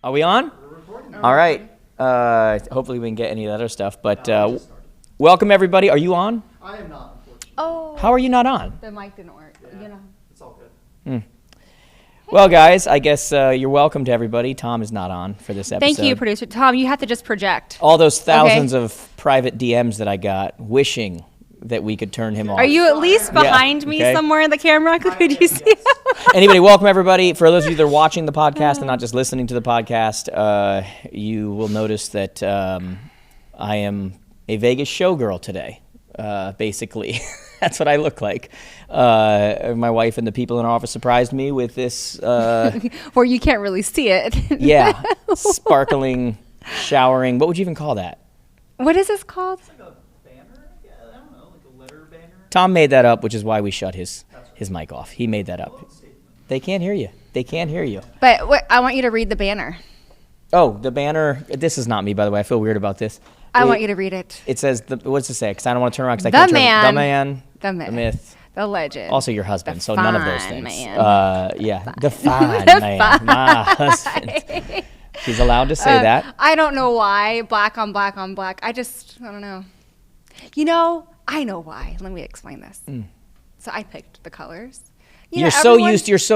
Are we on? All right. Hopefully we can get any of that other stuff. But welcome, everybody. Are you on? I am not, unfortunately. Oh. How are you not on? The mic didn't work. Yeah, You know. it's all good. Well, guys, I guess you're welcome to everybody. Tom is not on for this episode. Thank you, producer Tom. You have to just project. All those thousands of private DMs that I got wishing that we could turn him off. Are you at least behind me okay. somewhere in the camera? Could you see? Anybody, welcome everybody. For those of you that are watching the podcast and not just listening to the podcast, you will notice that I am a Vegas showgirl today, basically. That's what I look like. My wife and the people in our office surprised me with this. Where you can't really see it. Yeah, sparkling, showering. What would you even call that? What is this called? It's like a banner? Yeah, I don't know, like a letter banner. Tom made that up, which is why we shut his mic off. He made that up. They can't hear you. They can't hear you. But I want you to read the banner. Oh, the banner. This is not me, by the way. I feel weird about this. I want you to read it. It says, what's it say? Because I don't want to turn around because I The can't turn man. The man. The myth. The myth. The legend. Also your husband, The so none of those fine things. man. Yeah, the fine man. My husband. She's allowed to say that. I don't know why. Black on black on black. I don't know. You know, I know why. Let me explain this. So I picked the colors. You're so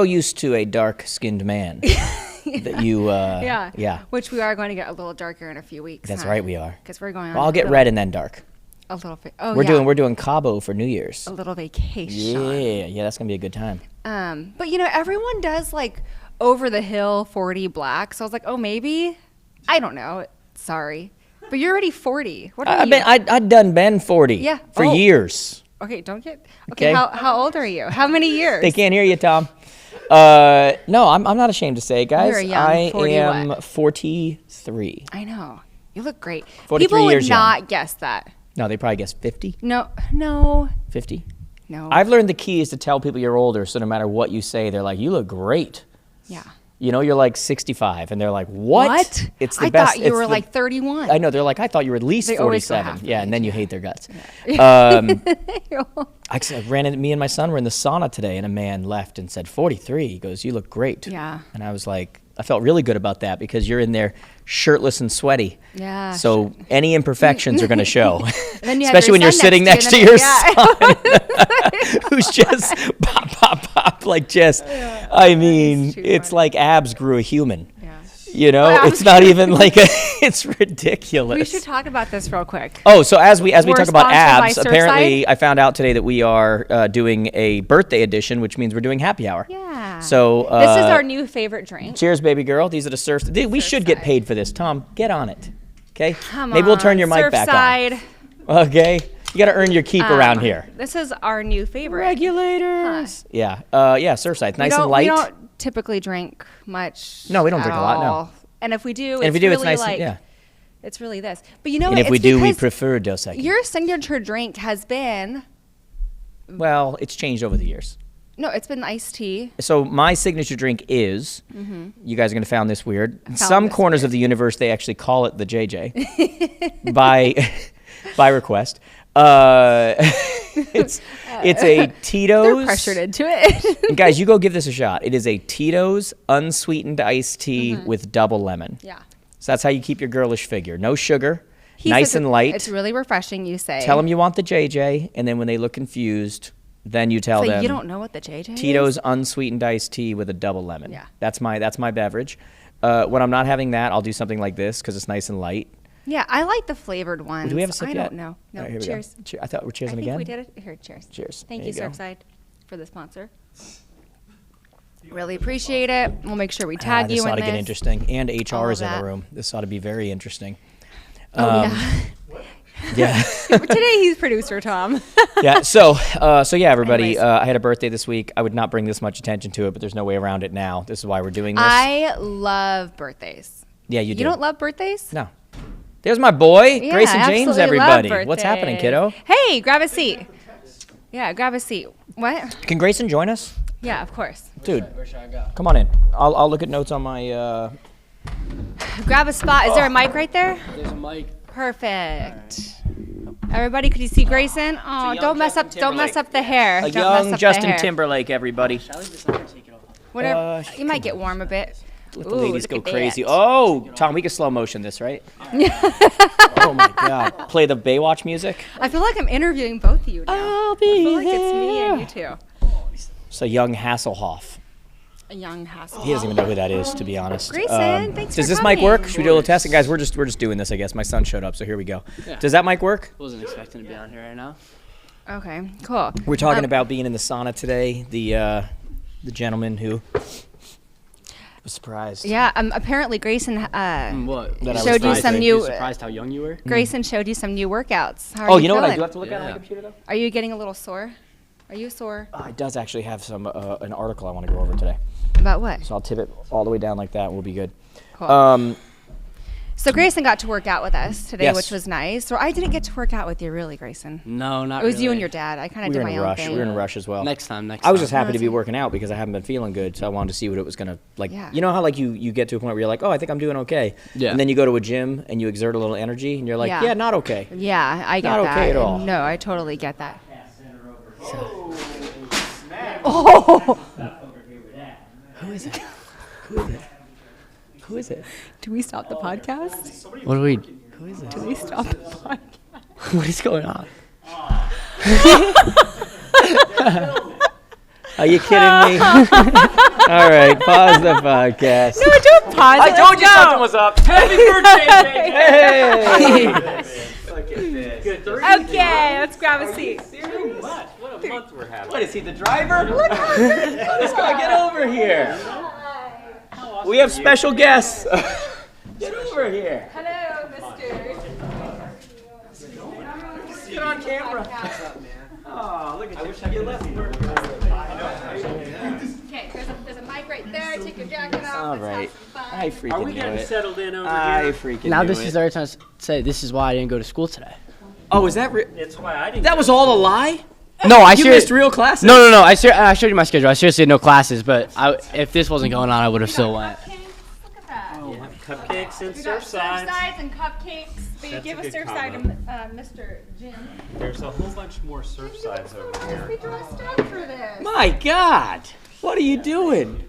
used to a dark-skinned man that you. Yeah. Which we are going to get a little darker in a few weeks. That's right, we are. Because we're going on. Well, I'll get red and then dark. A little. We're doing Cabo for New Year's. a little vacation. Yeah, that's gonna be a good time. But you know, everyone does like over the hill 40 black. So I was like, oh, maybe. I don't know. Sorry, but you're already 40. What are you? I'd done been 40 for years. Okay, don't get. Okay, how old are you? How many years? They can't hear you, Tom. No, I'm not ashamed to say, guys. You're a young I 40 am what? 43. I know. You look great. 43 People would years young. not guess that. No, they probably guess 50. No. 50. No. I've learned the key is to tell people you're older, so no matter what you say, they're like, "You look great." Yeah. You know, you're like 65, and they're like, "What?" It's the I best. thought you were like 31. I know. They're like, "I thought you were at least They always go 47." half Yeah, the and then age, you yeah. hate their guts. Yeah. I ran into me and my son were in the sauna today, and a man left and said 43. He goes, "You look great." Yeah. And I was like, I felt really good about that because you're in there shirtless and sweaty. Yeah. So any imperfections are going to show, Then you have especially your when you're son sitting next to you, your yeah. son, who's just pop, pop, pop, like just. Yeah. I mean, too it's funny. like abs grew a human. Yeah. You know, Well, it's not even like it's ridiculous. We should talk about this real quick. Oh, so as we We're talk about sponsored by abs, apparently Surfside. I found out today that we are doing a birthday edition, which means we're doing happy hour. Yeah. So this is our new favorite drink. cheers, baby girl. These are the surfs. We should get Surfside. paid for this. Tom, get on it. Okay. Come Maybe we'll on, turn your mic back Surfside. on. Okay. You got to earn your keep around here. This is our new favorite. Regulators. Yeah. Yeah. Surfside. Nice and light. We don't typically drink much. No, we don't drink at a lot, no. all. And if we do, And if we do, it's really nice. like, Yeah. it's really this. But you know And what? if we It's do, we because prefer Dos Equis. your signature drink has been Well, it's changed over the years. it's been iced tea. So my signature drink is, you guys are going to find this weird. In some this corners of the universe, they actually call it the JJ by request. It's a Tito's. They're pressured into it. And guys, you go give this a shot. It is a Tito's unsweetened iced tea with double lemon. Yeah. So that's how you keep your girlish figure. No sugar, He nice says and light. It's really refreshing, you say. Tell them you want the JJ, and then when they look confused, then you tell So them you don't know what the JJ Tito's is? unsweetened iced tea with a double lemon. Yeah. That's my beverage. When I'm not having that, I'll do something like this because it's nice and light. Yeah, I like the flavored ones. Do we have a sip I yet? don't know. No, All right, here we go. cheers. I thought we're cheersing I think again. we did it. Here, cheers. Cheers. Thank There you, you go. Surfside, for the sponsor. Really appreciate it. We'll make sure we tag This you ought in to get this. interesting. And HR All is in that. the room. This ought to be very interesting. Oh, Yeah. Today he's producer Tom. Yeah. So yeah, everybody. Anyways. I had a birthday this week. I would not bring this much attention to it, but there's no way around it now. This is why we're doing this. I love birthdays. Yeah, you do. You don't love birthdays? No. There's my boy, Yeah, Grayson I James, absolutely love everybody. What's happening, birthdays. kiddo? Hey, grab a seat. Yeah, grab a seat. What? Can Grayson join us? Yeah, of course. Dude, come on in. I'll look at notes on my. Grab a spot. Is there a mic right there? There's a mic. Perfect. Everybody, could you see Grayson? Oh, young don't mess up! Justin Don't mess Timberlake. up the hair. A Don't mess young up the Justin hair. Timberlake, everybody. Shall I just not take it off? Whatever. You might get warm a bit. Let the Ooh, ladies look go at crazy. that. Oh, Tom, we can slow motion this, right? Oh my God! Play the Baywatch music. I feel like I'm interviewing both of you now. I'll I be feel like it's me there. and you two. So young Hasselhoff. A young Hassel. He doesn't even know who that is, to be honest. Grayson, thanks for Does this mic coming. work? Should we do a little testing, guys? We're just doing this, I guess. My son showed up, so here we go. Yeah. Does that mic work? Wasn't expecting to be on here right now. Okay, cool. We're talking about being in the sauna today. The gentleman who was surprised. Yeah, apparently Grayson What? That I was showed you surprised. some You new. were surprised how young you were? Grayson showed you some new workouts. How are Oh, you you know what I feeling? do have to look at on my Yeah. computer though? Are you getting a little sore? Are you sore? It does actually have some an article I want to go over today. About what? So I'll tip it all the way down like that, and we'll be good. Cool. So Grayson got to work out with us today, Yes. which was nice. So I didn't get to work out with you, really, Grayson. No, not It was really. you and your dad. I kind of We did were my in a own rush. thing. We were in a rush as well. Next time. I was just happy to be Honestly. working out because I haven't been feeling good, so I wanted to see what it was gonna like. Yeah. You know how like you get to a point where you're like, oh, I think I'm doing okay, Yeah. and then you go to a gym and you exert a little energy, and you're like, Yeah. yeah, not okay. Yeah, I get Not that. okay at all. No, I totally get that. Oh, Who is it? Who is it? Who is it? do we stop the podcast? What do we? Who is it? Do we stop the podcast? What is going on? Are you kidding me? All right, pause the podcast. No, don't pause. I told you something was up. Happy birthday, Hey! Okay, let's grab a seat. What a month we're having. What is he, the driver? Let's go get over here. We have special guests. Get over here. Hello, mister. Get on camera. Oh, look at you. You left. Okay, there's a mic right there. Take your jacket off. All Let's have right. some fun. I freaking Are we knew getting it. settled in over I here? freaking Now knew this it. is our time to say this is why I didn't go to school today. Oh, is that That's why I didn't. that was all a lie? No, I You missed real classes? No. I showed you my schedule. I seriously had no classes, but if this wasn't going on, I would have still went. Look at that. Cupcakes and We got Surfsides. Surfsides and cupcakes. But you That's give a a good Surfside combo. to Mr. Jim. There's a whole bunch more Surfsides over here. We dressed up for this. My God. What are you doing?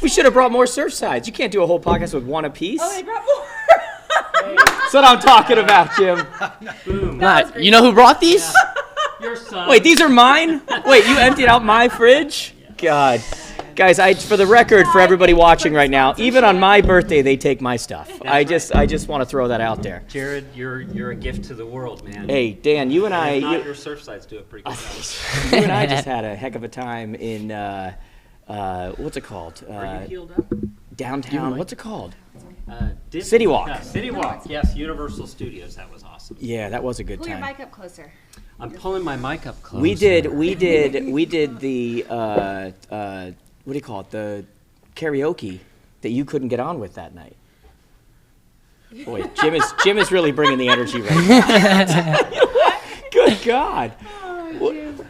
We should have brought more Surfsides. You can't do a whole podcast with one apiece. Oh, they brought more. That's what I'm talking about, Jim. Boom. Matt, you know who brought these? Your son. Wait, these are mine? Wait, you emptied out my fridge? God. Guys, for the record, for everybody watching right now, even on my birthday, they take my stuff. I just want to throw that out there. Jared, you're a gift to the world, man. Hey, Dan, you and I, If not, you, your Surfsides do a pretty good job. you and I just had a heck of a time in what's it called? Are you healed up? Downtown. What's it called? Disney- City Walk. Yeah, City Walk. Yes, Universal Studios. That was awesome. Yeah, that was a good Pull your time. mic up closer. I'm pulling my mic up close. We did the what do you call it? The karaoke that you couldn't get on with that night. Boy, Jim is really bringing the energy right now. Good God.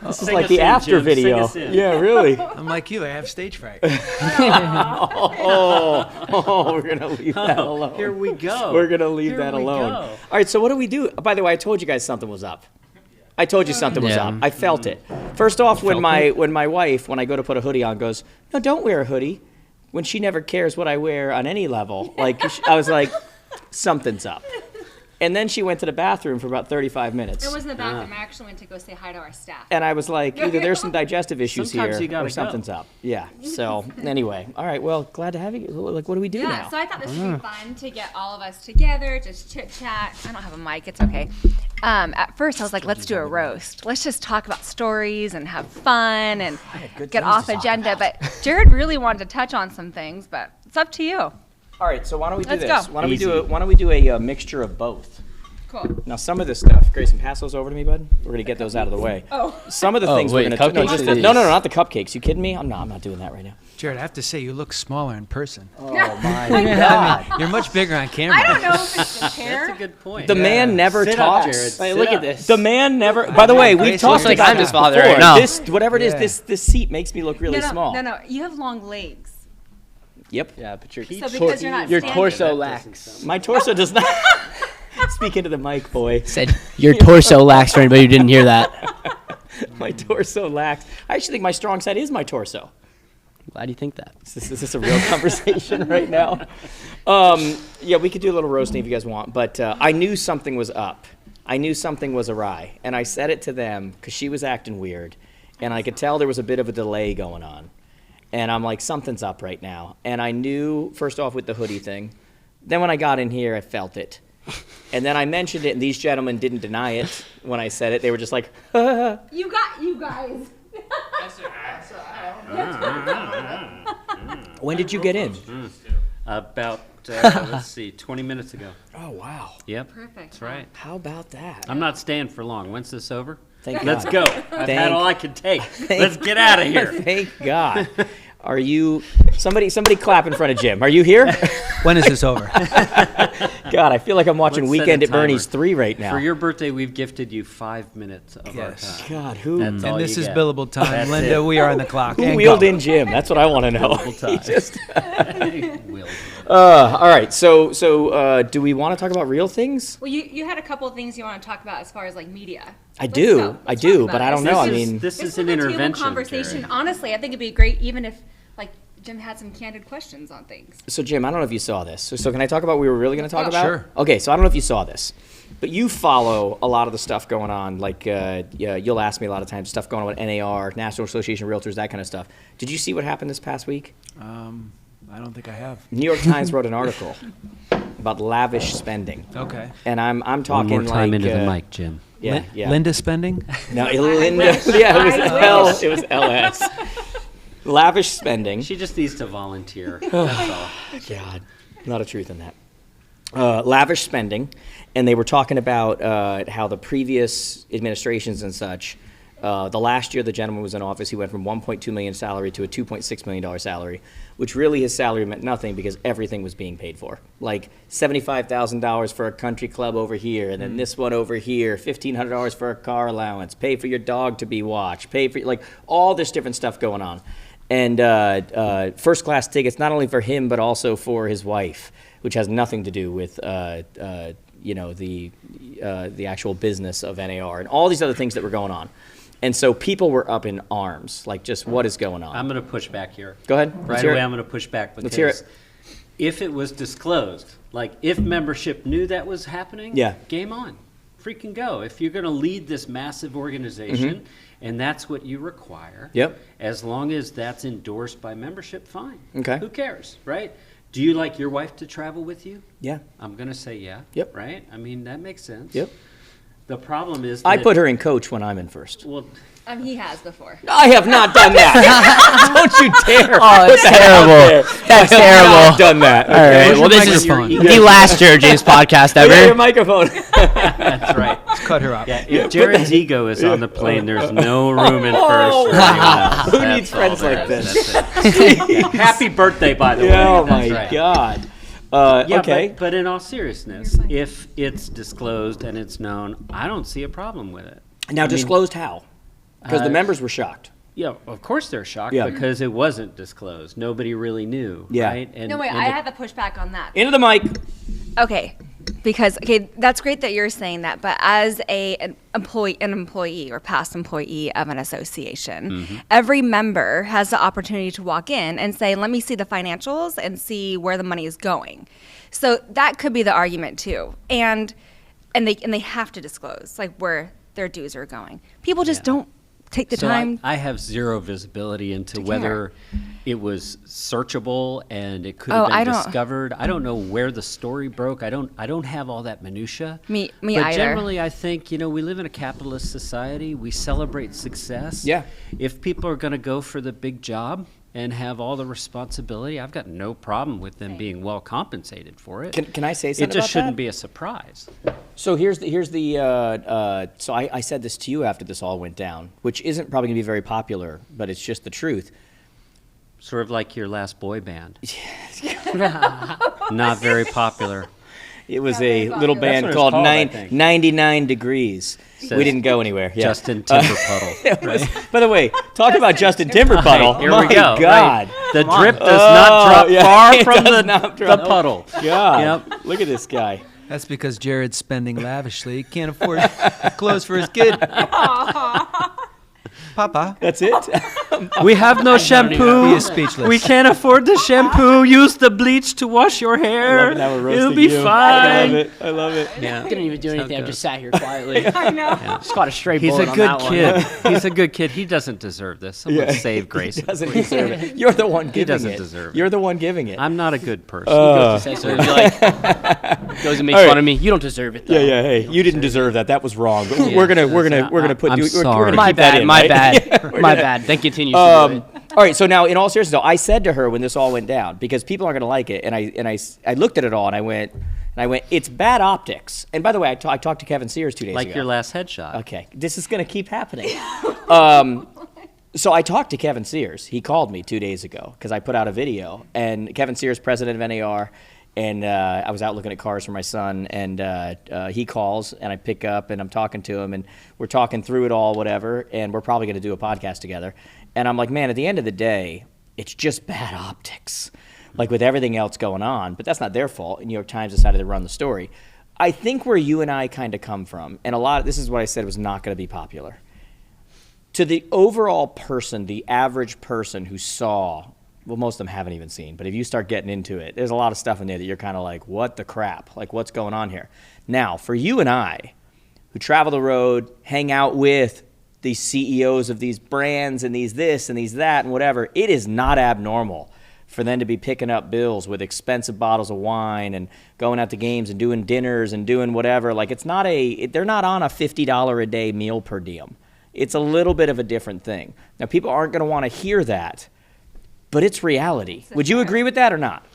This is Sing like us the in, after Jim. Sing video. us in. Yeah, really. I'm like you. I have stage fright. We're gonna leave that alone. Here we go. We're gonna leave Here that we alone. go. All right, so what do we do? By the way, I told you guys something was up. I told you something was Yeah. up. I felt it. First off, when my wife, when I go to put a hoodie on, goes, "No, don't wear a hoodie." When she never cares what I wear on any level, like I was like, something's up. And then she went to the bathroom for about 35 minutes. It wasn't the bathroom. I actually went to go say hi to our staff. And I was like, either there's some digestive issues Sometimes here you gotta or something's go. up. Yeah. So anyway, all right. Well, glad to have you. Like, what do we do Yeah, now? so I thought this would be fun to get all of us together, just chit chat. I don't have a mic, it's okay. At first, I was like, let's do a roast. Let's just talk about stories and have fun and good get things off to talk agenda. But Jared really wanted to touch on some things, but it's up to you. All right. So why don't we do Let's this? go. Why don't we Easy. do a mixture of both? Cool. Now, some of this stuff, Grayson, pass those over to me, bud. We're gonna get those out of the way. Oh. Some of the Oh, things wait, we're gonna no, cupcakes just or the, these? no, not the cupcakes. You kidding me? I'm not doing that right now. Jared, I have to say, you look smaller in person. Oh my God. You're much bigger on camera. I don't know if it's the chair. That's a good point. The man never Sit up, talks. Jared. Wait, Sit look up. at this. The man never. By the way, we've Grayson talked looks like about I'm this his father before. right now. This, whatever it is, Yeah. this seat makes me look really small. No, you have long legs. Yep. Yeah, but your So because you're not your standing. torso lacks. My torso does not. Speak into the mic, boy. Said your torso lacks for anybody who didn't hear that. My torso lacks. I actually think my strong side is my torso. Glad you think that. Is this a real conversation right now? Yeah, we could do a little roasting if you guys want, but I knew something was up. I knew something was awry, and I said it to them because she was acting weird, and I could tell there was a bit of a delay going on. And I'm like, something's up right now. And I knew, first off, with the hoodie thing. Then when I got in here, I felt it. And then I mentioned it, and these gentlemen didn't deny it when I said it. They were just like, You guys. When did you get in? About, let's see, 20 minutes ago. Oh, wow. Yep. Perfect. That's right. How about that? I'm not staying for long. When's this over? Thank Let's God. go. I've had all I can take. Let's get out of here. Thank God. Are you, somebody clap in front of Jim. Are you here? When is this over? God, I feel like I'm watching Let's set Weekend a at Bernie's timer. 3 right now. For your birthday, we've gifted you 5 minutes of Yes. our time. God, who That's all And this you is get. billable time. That's Linda, it. we are on the clock. who And wheeled go. in Jim? That's what I want to know. Billable time. He just- Will. all right, so do we want to talk about real things? Well, you had a couple of things you want to talk about as far as like media. I do, Let's but talk about I it. don't know. I This is- mean, this is It's an like a table intervention, conversation. Jared. Honestly, I think it'd be great even if like Jim had some candid questions on things. so Jim, I don't know if you saw this. So can I talk about what we were really going to talk Oh, about? sure. Okay, so I don't know if you saw this, but you follow a lot of the stuff going on. Like, yeah, you'll ask me a lot of times stuff going on with NAR, National Association of Realtors, that kind of stuff. Did you see what happened this past week? I don't think I have. New York Times wrote an article about lavish spending, Okay. and I'm One talking more time like into the mic, Jim. Yeah, yeah. Linda spending? No, Linda. Yeah, it was L. It was LS. Lavish spending. She just needs to volunteer. That's all. God, not a truth in that. Lavish spending, and they were talking about how the previous administrations and such. The last year the gentleman was in office, he went from $1.2 million salary to a $2.6 million salary, which really his salary meant nothing because everything was being paid for. Like $75,000 for a country club over here, and then this one over here, $1,500 for a car allowance, pay for your dog to be watched, pay for, like, all this different stuff going on. And first class tickets, not only for him, but also for his wife, which has nothing to do with you know, the actual business of NAR and all these other things that were going on. And so people were up in arms, like, just what is going on? I'm going to push back here. Go ahead. Let's Right hear away, it. I'm going to push back because Let's hear it. if it was disclosed, like if membership knew that was happening, Yeah. game on. Freaking go. If you're going to lead this massive organization and that's what you require, Yep. as long as that's endorsed by membership, fine. Okay. Who cares, right? Do you like your wife to travel with you? Yeah. I'm going to say yeah. Yep. Right? I mean, that makes sense. Yep. The problem is I that- put her in coach when I'm in first. Well, He has before. I have not done that. Don't you dare. Oh, that's terrible. That's I have not terrible. done that. All right. Okay? Well, this is microphone? the last Jaredjames podcast Yeah, your ever. microphone. that's right. Let's cut her off. Yeah, if Jared's ego is on the plane, there's no room in first for anyone else. Who That's needs friends all there like is. this? That's it. Yeah, happy birthday, by the way. Oh That's my right. God. Yeah, Okay. but in all seriousness, if it's disclosed and it's known, I don't see a problem with it. Now, disclosed how? Because the members were shocked. Yeah, of course they're shocked Yeah. because it wasn't disclosed. Nobody really knew, Yeah. right? And, No, wait, and I the- had to push back on that. Into the mic. Okay, because that's great that you're saying that, but as an employee or past employee of an association, every member has the opportunity to walk in and say, "Let me see the financials and see where the money is going." So that could be the argument too, and they have to disclose like where their dues are going. People just don't take the So time. I have zero visibility into whether it was searchable and it could Oh, have been I don't- discovered. I don't know where the story broke. I don't have all that minutia. Me but either. generally, I think we live in a capitalist society. We celebrate success. Yeah. If people are going to go for the big job and have all the responsibility, I've got no problem with them being well compensated for it. Can I say something It just about shouldn't that? be a surprise. So here's the so I said this to you after this all went down, which isn't probably going to be very popular, but it's just the truth. Sort of like your last boy band. Not very popular. It was Not a very little popular. band That's what it was called called, I think. 99 Degrees. Says We didn't go anywhere. Yeah. Justin Timberpuddle. It was- by the way, talk about Justin Timberpuddle. Right, here My we go. God. Right. The drip does not Oh, drop yeah, far it from does the not drop. puddle. God. Yep. Look at this guy. That's because Jared's spending lavishly. He can't afford clothes for his kid. Papa. That's it? We have no shampoo. He is speechless. We can't afford the shampoo. Use the bleach to wash your hair. It'll be fine. I love it. Yeah. I didn't even do That's how anything. it I goes. just sat here quietly. I know. Just caught a straight He's bullet a on good that one. kid. He's a good kid. He doesn't deserve this. Someone save Grayson. He doesn't deserve it. You're the one giving doesn't it. deserve it. You're the one giving it. I'm not a good person. Say so. He'd be like, goes and makes All right. fun of me. You don't deserve it, though. Hey, you didn't deserve that. That was wrong. But Yeah. we're gonna put I'm you. We're sorry. gonna My keep that bad, in, my right? bad, my bad. Then continues to do it. All right. So now, in all seriousness, though, I said to her when this all went down, because people aren't gonna like it, and I looked at it all and I went, it's bad optics. And by the way, I talked to Kevin Sears 2 days Like ago. your last headshot. Okay, this is gonna keep happening. So I talked to Kevin Sears. He called me 2 days ago because I put out a video, and Kevin Sears, president of NAR, and I was out looking at cars for my son, and he calls, and I pick up, and I'm talking to him, and we're talking through it all, whatever, and we're probably going to do a podcast together. And I'm like, man, at the end of the day, it's just bad optics, like with everything else going on. But that's not their fault. And New York Times decided to run the story. I think where you and I kind of come from, and this is what I said was not going to be popular. To the overall person, the average person who saw, well, most of them haven't even seen, but if you start getting into it, there's a lot of stuff in there that you're kind of like, what the crap? Like, what's going on here? Now, for you and I, who travel the road, hang out with these CEOs of these brands and these this and these that and whatever, it is not abnormal for them to be picking up bills with expensive bottles of wine and going out to games and doing dinners and doing whatever. Like, they're not on a $50 a day meal per diem. It's a little bit of a different thing. Now, people aren't going to want to hear that, but it's reality. Would you agree with that or not?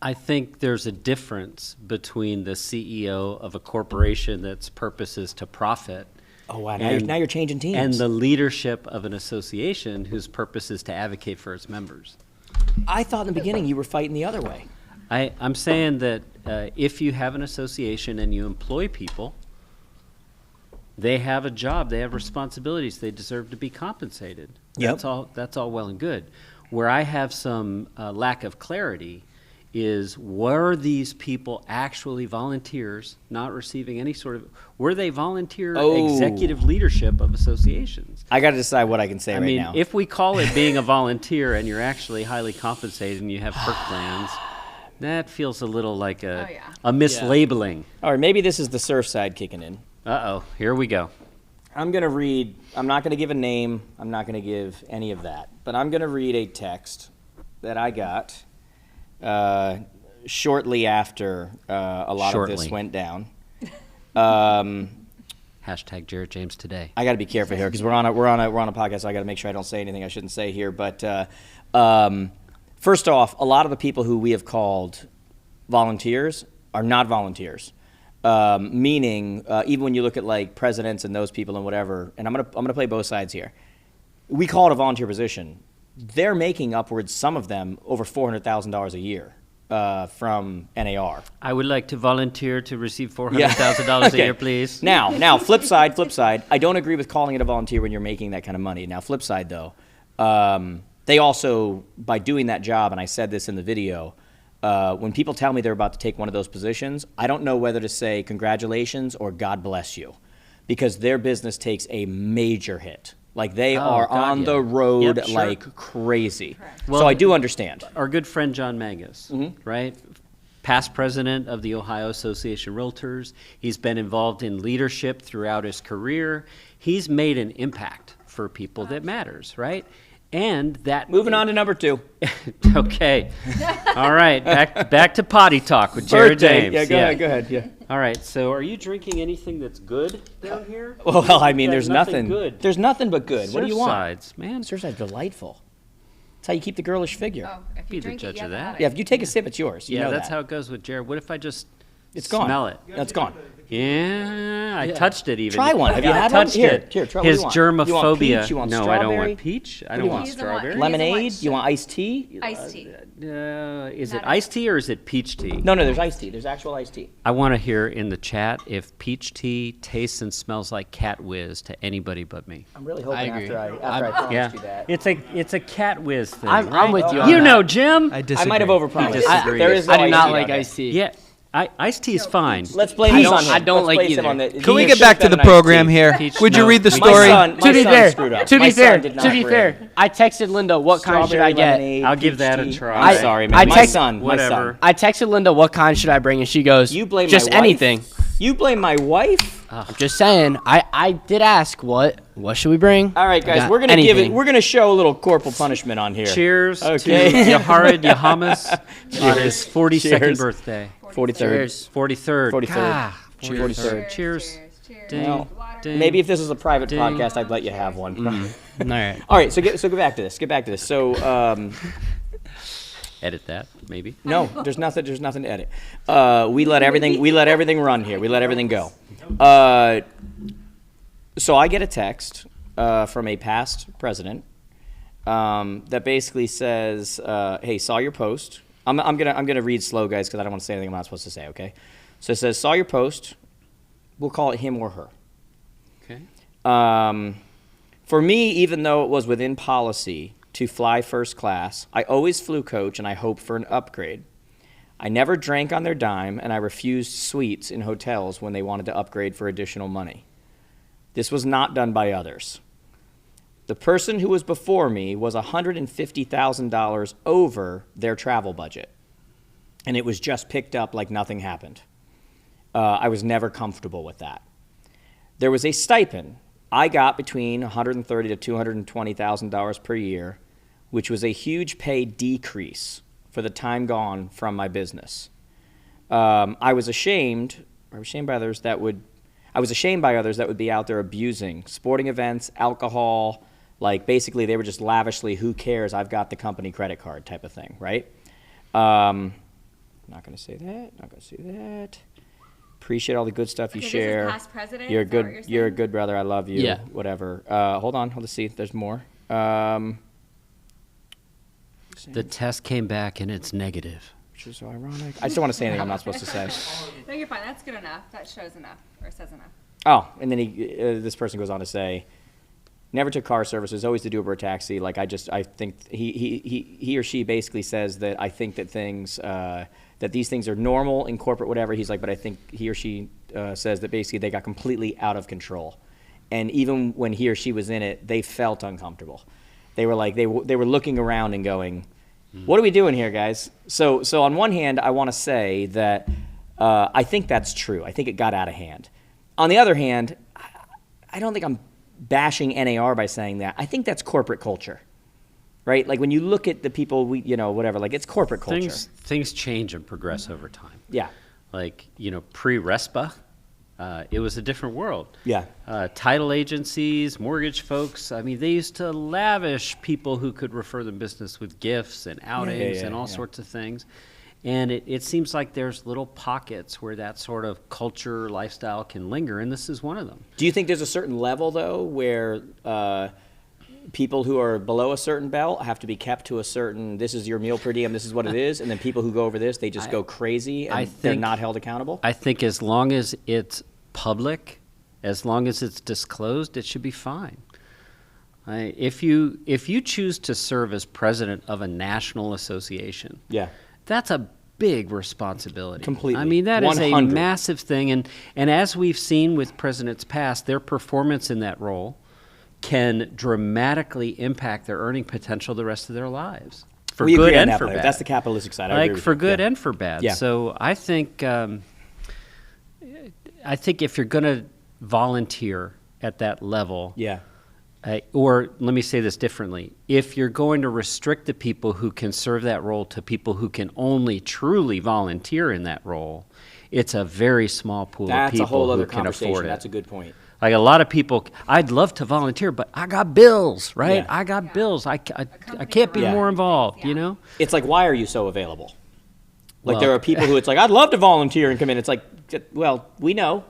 I think there's a difference between the CEO of a corporation that's purpose is to profit. Oh, wow. Now you're changing teams. And the leadership of an association whose purpose is to advocate for its members. I thought in the beginning you were fighting the other way. I'm saying that if you have an association and you employ people, they have a job, they have responsibilities, they deserve to be compensated. Yep. That's all well and good. Where I have some lack of clarity is, were these people actually volunteers, not receiving any sort of, were they volunteer executive leadership of associations? I got to decide what I can say I right mean, now. if we call it being a volunteer and you're actually highly compensated and you have perk plans, that feels a little like a mislabeling. All right, maybe this is the surf side kicking in. Uh-oh, here we go. I'm going to read, I'm not going to give a name, I'm not going to give any of that, but I'm going to read a text that I got shortly after a lot of this went down. Hashtag Jared James today. I got to be careful here because we're on a podcast, so I got to make sure I don't say anything I shouldn't say here. But first off, a lot of the people who we have called volunteers are not volunteers. Meaning, even when you look at like presidents and those people and whatever, and I'm gonna play both sides here. We call it a volunteer position. They're making upwards, some of them, over $400,000 a year from NAR. I would like to volunteer to receive $400,000 a year, please. Now, flip side. I don't agree with calling it a volunteer when you're making that kind of money. Now, flip side though, they also, by doing that job, and I said this in the video, when people tell me they're about to take one of those positions, I don't know whether to say congratulations or God bless you, because their business takes a major hit. Like they are on the road like crazy. Well, so I do understand. Our good friend John Mangus, right? Past president of the Ohio Association of Realtors. He's been involved in leadership throughout his career. He's made an impact for people that matters, right? And that Moving on to number 2. Okay. All right. Back to potty talk with Jared James. Yeah, go ahead. Yeah. All right. So, are you drinking anything that's good down here? Well, I mean, Got there's nothing. good. There's nothing but good. What do you want? Surfsides, man. Surfside's delightful. That's how you keep the girlish figure. Oh, if Be you the drink judge it, of that. Yeah, if you take a sip, it's yours. You Yeah, know that's that. how it goes with Jared. What if I just It's gone. smell it? That's gone. Yeah, I touched it even. Try one. Have you I had one? touched Here, it. here, try what do His you want? You want germophobia. peach? You want no, I don't strawberry? want peach. I do don't you want want? He doesn't want- strawberry. He doesn't want Lemonade? You want iced tea? Iced tea. Is it Not iced tea or is it peach tea? No, there's iced tea. There's actual iced tea. I want to hear in the chat if peach tea tastes and smells like cat whiz to anybody but me. I'm really hoping I agree. after I promised Yeah, you that. it's a cat whiz thing. I'm right? with you on You that. know, Jim. I disagree. I might have overpromised. disagree. There is no I do not iced tea like on there. iced tea. Yeah, Iced tea is fine. Let's blame this on him. I don't Let's like place him either. on the- Can he we is get back to better the than iced program tea. here? Peach, Would you no. read the My story? son- To be son fair, screwed up. to My be son fair, did not to be bring fair, I texted Linda what kind should strawberry I get. lemonade, I'll give peach that a tea. try. I'm sorry, man. I my text- son. Whatever. I texted Linda what kind should I bring, and she goes, You blame just my wife? anything. You blame my wife? I'm just saying. I did ask what should we bring. All right, I guys, got we're gonna give it. anything. We're gonna show a little corporal punishment on here. Cheers Okay. to Yaharid Yahamas on his 42nd Cheers. birthday. 43rd. Cheers. 43rd. 43rd. Ah, 43rd. Cheers. Ding, Well, ding. maybe if this was a private Ding. podcast, I'd let you have one. All right. All right, so get back to this. Get back to this. So Edit that, maybe. no, there's nothing to edit. We let everything run here. We let everything go. So I get a text from a past president that basically says, "Hey, saw your post." I'm gonna read slow, guys, because I don't want to say anything I'm not supposed to say. Okay, so it says, "Saw your post." We'll call it him or her. Okay. For me, even though it was within policy to fly first class, I always flew coach and I hoped for an upgrade. I never drank on their dime, and I refused suites in hotels when they wanted to upgrade for additional money. This was not done by others. The person who was before me was $150,000 over their travel budget, and it was just picked up like nothing happened. I was never comfortable with that. There was a stipend. I got between $130,000 to $220,000 per year, which was a huge pay decrease for the time gone from my business. I was ashamed by others that would be out there abusing sporting events, alcohol, like basically they were just lavishly, who cares? I've got the company credit card type of thing, right? Not going to say that. Appreciate all the good stuff you Okay, this is share. past president, You're a is that what good. you're You're a saying? good brother. I love you. Yeah. Whatever. Hold on. Let's see. There's more. The test came back and it's negative. Which is so ironic. I just don't want to say anything I'm not supposed to say. No, you're fine. That's good enough. That shows enough or says enough. Oh, and then this person goes on to say, never took car services, always did Uber or taxi. Like I think he or she basically says that I think that things that these things are normal in corporate, whatever. He's like, but I think he or she says that basically they got completely out of control, and even when he or she was in it, they felt uncomfortable. They were like they were looking around and going, what are we doing here, guys? So on one hand, I want to say that I think that's true. I think it got out of hand. On the other hand, I don't think I'm bashing NAR by saying that. I think that's corporate culture, right? Like when you look at the people, whatever, like it's corporate culture. Things change and progress over time. Yeah. Like, pre-RESPA, it was a different world. Yeah. Title agencies, mortgage folks, they used to lavish people who could refer them business with gifts and outings and all sorts of things. And it seems like there's little pockets where that sort of culture, lifestyle can linger, and this is one of them. Do you think there's a certain level, though, where people who are below a certain belt have to be kept to a certain, this is your meal per diem, this is what it is, and then people who go over this, they just go crazy and they're not held accountable? I think as long as it's public, as long as it's disclosed, it should be fine. If you choose to serve as president of a national association, Yeah. that's a big responsibility. Completely. That is a 100. massive thing. And as we've seen with presidents past, their performance in that role can dramatically impact their earning potential the rest of their lives. For We good agree on and that, for Blair. bad. That's the capitalistic side. I agree with For you. good Yeah. and for bad. Yeah. So I think if you're going to volunteer at that level, Yeah. or let me say this differently, if you're going to restrict the people who can serve that role to people who can only truly volunteer in that role, it's a very small pool of That's people a whole other who can conversation. afford it. That's a good point. Like a lot of people, I'd love to volunteer, but I got bills, right? Yeah. I got bills. I can't be Yeah. more involved, Yeah. It's like, why are you so available? Like Well- there are people who it's like, I'd love to volunteer and come in. It's like, well, we know,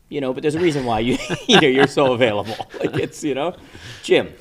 but there's a reason why you're so available. Like it's, Jim.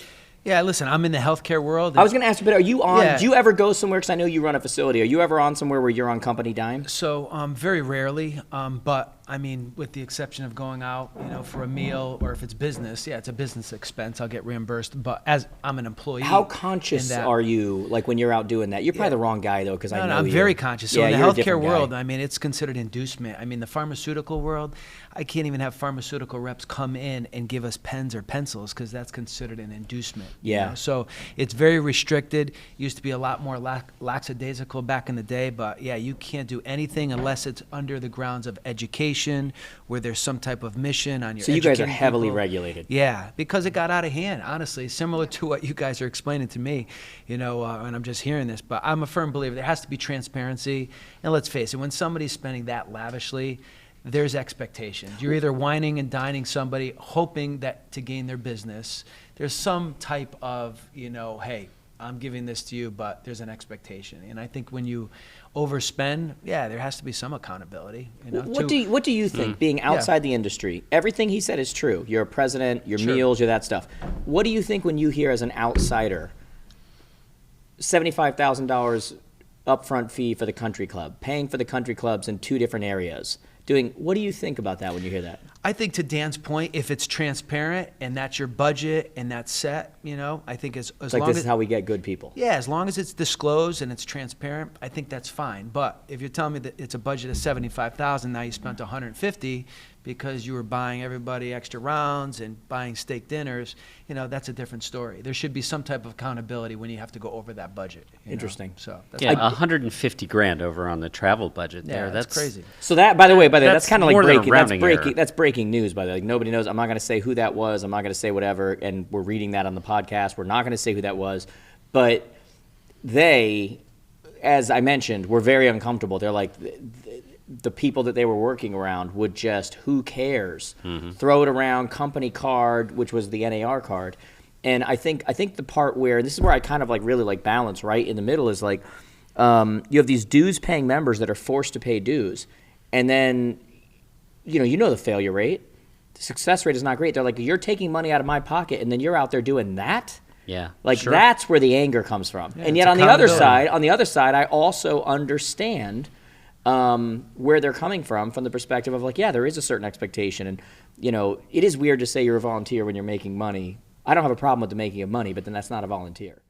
Yeah, listen, I'm in the healthcare world. I was going to ask you, but are you on? Yeah. Do you ever go somewhere? Because I know you run a facility. Are you ever on somewhere where you're on company dime? So very rarely, but I mean, with the exception of going out, for a meal, or if it's business, yeah, it's a business expense. I'll get reimbursed. But as I'm an employee, how conscious are you, like when you're out doing that? You're probably the wrong guy though, because I know I'm you. very conscious. So yeah, in the you're a healthcare different world, guy. I mean, it's considered inducement. I mean, the pharmaceutical world, I can't even have pharmaceutical reps come in and give us pens or pencils because that's considered an inducement. Yeah. So it's very restricted. Used to be a lot more lackadaisical back in the day, but yeah, you can't do anything unless it's under the grounds of education, where there's some type of mission on your. So you guys are educating heavily people. regulated. Yeah, because it got out of hand, honestly, similar to what you guys are explaining to me, and I'm just hearing this. But I'm a firm believer there has to be transparency. And let's face it, when somebody's spending that lavishly, there's expectations. You're either whining and dining somebody, hoping that to gain their business. There's some type of, hey, I'm giving this to you, but there's an expectation. And I think when you overspend, yeah, there has to be some accountability. What do you think, being outside the industry? Everything he said is true. You're a president, your meals, you're that stuff. What do you think when you hear as an outsider, $75,000 upfront fee for the country club, paying for the country clubs in 2 different areas? What do you think about that when you hear that? I think, to Dan's point, if it's transparent and that's your budget and that's set, I think as It's long like this as is how we get good people. yeah, as long as it's disclosed and it's transparent, I think that's fine. But if you're telling me that it's a budget of $75,000, now you spent $150 because you were buying everybody extra rounds and buying steak dinners, that's a different story. There should be some type of accountability when you have to go over that budget. Interesting. So that's Yeah, $150,000 over on the travel budget there. yeah, that's crazy. So that, by the way, that's kind of like more than a breaking. rounding error. That's breaking news. By the way, like, nobody knows. I'm not going to say who that was. I'm not going to say whatever. And we're reading that on the podcast. We're not going to say who that was. But they, as I mentioned, were very uncomfortable. They're like, the people that they were working around would just, who cares? Throw it around, company card, which was the NAR card. And I think the part where, this is where I kind of like really like balance right in the middle, is like, you have these dues paying members that are forced to pay dues. And then, you know the failure rate. The success rate is not great. They're like, you're taking money out of my pocket and then you're out there doing that? Yeah. Like, sure. that's where the anger comes from. Yeah, and it's yet on the other accountability. side, I also understand where they're coming from the perspective of like, yeah, there is a certain expectation. And, it is weird to say you're a volunteer when you're making money. I don't have a problem with the making of money, but then that's not a volunteer.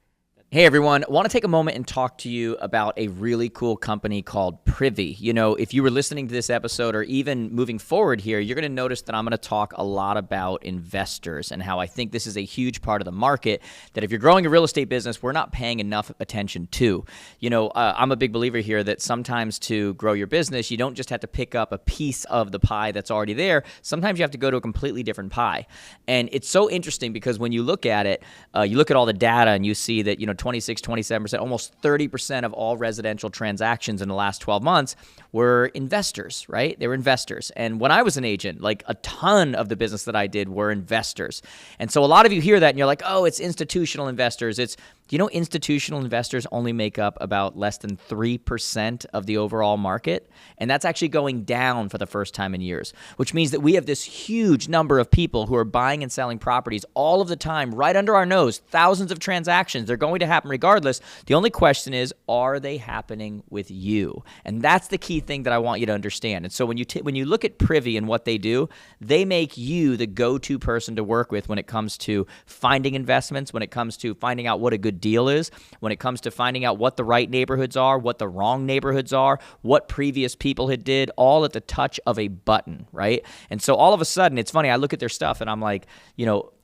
Hey everyone, I want to take a moment and talk to you about a really cool company called Privy. If you were listening to this episode or even moving forward here, you're going to notice that I'm going to talk a lot about investors and how I think this is a huge part of the market that if you're growing a real estate business, we're not paying enough attention to. I'm a big believer here that sometimes to grow your business, you don't just have to pick up a piece of the pie that's already there. Sometimes you have to go to a completely different pie. And it's so interesting because when you look at it, you look at all the data and you see that, 26, 27%, almost 30% of all residential transactions in the last 12 months were investors, right? They were investors. And when I was an agent, like a ton of the business that I did were investors. And so a lot of you hear that and you're like, oh, it's institutional investors. Institutional investors only make up about less than 3% of the overall market. And that's actually going down for the first time in years, which means that we have this huge number of people who are buying and selling properties all of the time, right under our nose, thousands of transactions. They're going to happen regardless. The only question is, are they happening with you? And that's the key thing that I want you to understand. And so when you look at Privy and what they do, they make you the go-to person to work with when it comes to finding investments, when it comes to finding out what a good deal is, when it comes to finding out what the right neighborhoods are, what the wrong neighborhoods are, what previous people had did, all at the touch of a button, right? And so all of a sudden, it's funny, I look at their stuff and I'm like,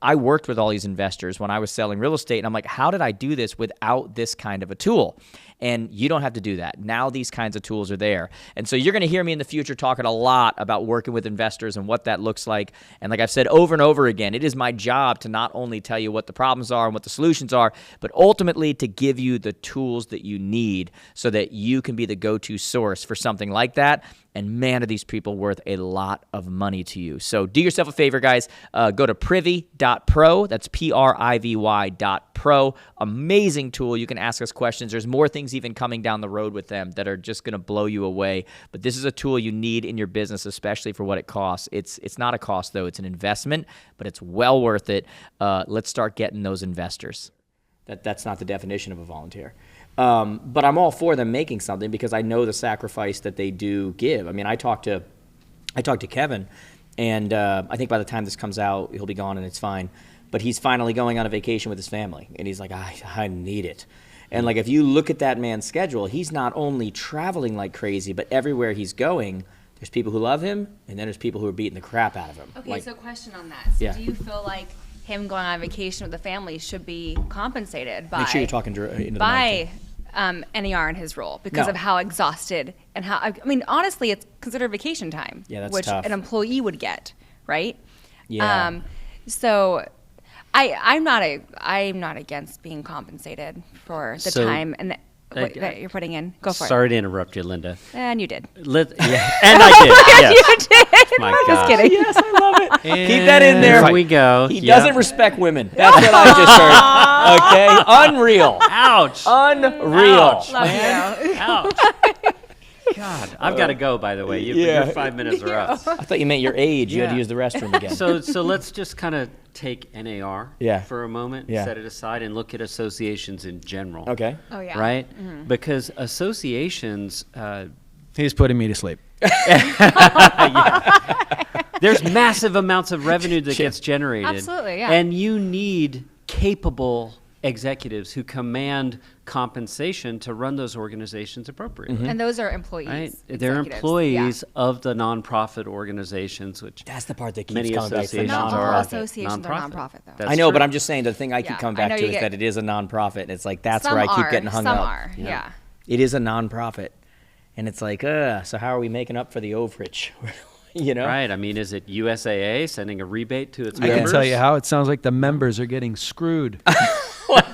I worked with all these investors when I was selling real estate, and I'm like, how did I do this without this kind of a tool? And you don't have to do that. Now these kinds of tools are there. And so you're going to hear me in the future talking a lot about working with investors and what that looks like. And like I've said over and over again, it is my job to not only tell you what the problems are and what the solutions are, but ultimately to give you the tools that you need so that you can be the go-to source for something like that. And man, are these people worth a lot of money to you. So do yourself a favor, guys. Go to privy.pro. That's privy.pro. Amazing tool. You can ask us questions. There's more things even coming down the road with them that are just going to blow you away. But this is a tool you need in your business, especially for what it costs. It's not a cost, though. It's an investment, but it's well worth it. Let's start getting those investors. That's not the definition of a volunteer. But I'm all for them making something because I know the sacrifice that they do give. I mean, I talk to I talked to Kevin, and I think by the time this comes out, he'll be gone and it's fine. But he's finally going on a vacation with his family, and he's like, I need it. And like, if you look at that man's schedule, he's not only traveling like crazy, but everywhere he's going, there's people who love him, and then there's people who are beating the crap out of him. Okay, like, so question on that. So do you feel like him going on vacation with the family should be compensated by make sure you're talking into the mic. NER in his role because of how exhausted and how, I mean, honestly, it's considered vacation time, Yeah, that's which tough. an employee would get, right? Yeah. So I'm not against being compensated for the time and that you're putting in. Go for it. Sorry to interrupt you, Linda. And you did. And I did. Yes. You did. My I'm just gosh. kidding. Yes, I love it. Keep that in there. There we go. He Yep. doesn't respect women. That's what I just heard. Okay? Unreal. Ouch. Unreal. Ouch. Love you. Ouch. God, I've got to go, by the way. Yeah. Your 5 minutes are up. I thought you meant your age. You had to Yeah. use the restroom again. So let's just kind of take NAR for a moment, Yeah. set it aside, and look at associations in general. Okay. Oh, yeah. Right? Because associations, He's putting me to sleep. there's massive amounts of revenue that gets generated. Absolutely, yeah. And you need capable executives who command compensation to run those organizations appropriately. And those are employees. Right? They're executives. employees of the nonprofit organizations, which That's the part that keeps many coming back to the associations Not all are nonprofit. associations are nonprofit, though. That's I know, true. but I'm just saying the thing I keep Yeah, coming I back know to you is get- that it is a nonprofit. And it's like, that's Some where I keep are, getting hung some up. are, yeah. It is a nonprofit. And it's like, so how are we making up for the overage? You know? Right. I mean, is it USAA sending a rebate to its I can members? tell you how it sounds like the members are getting screwed.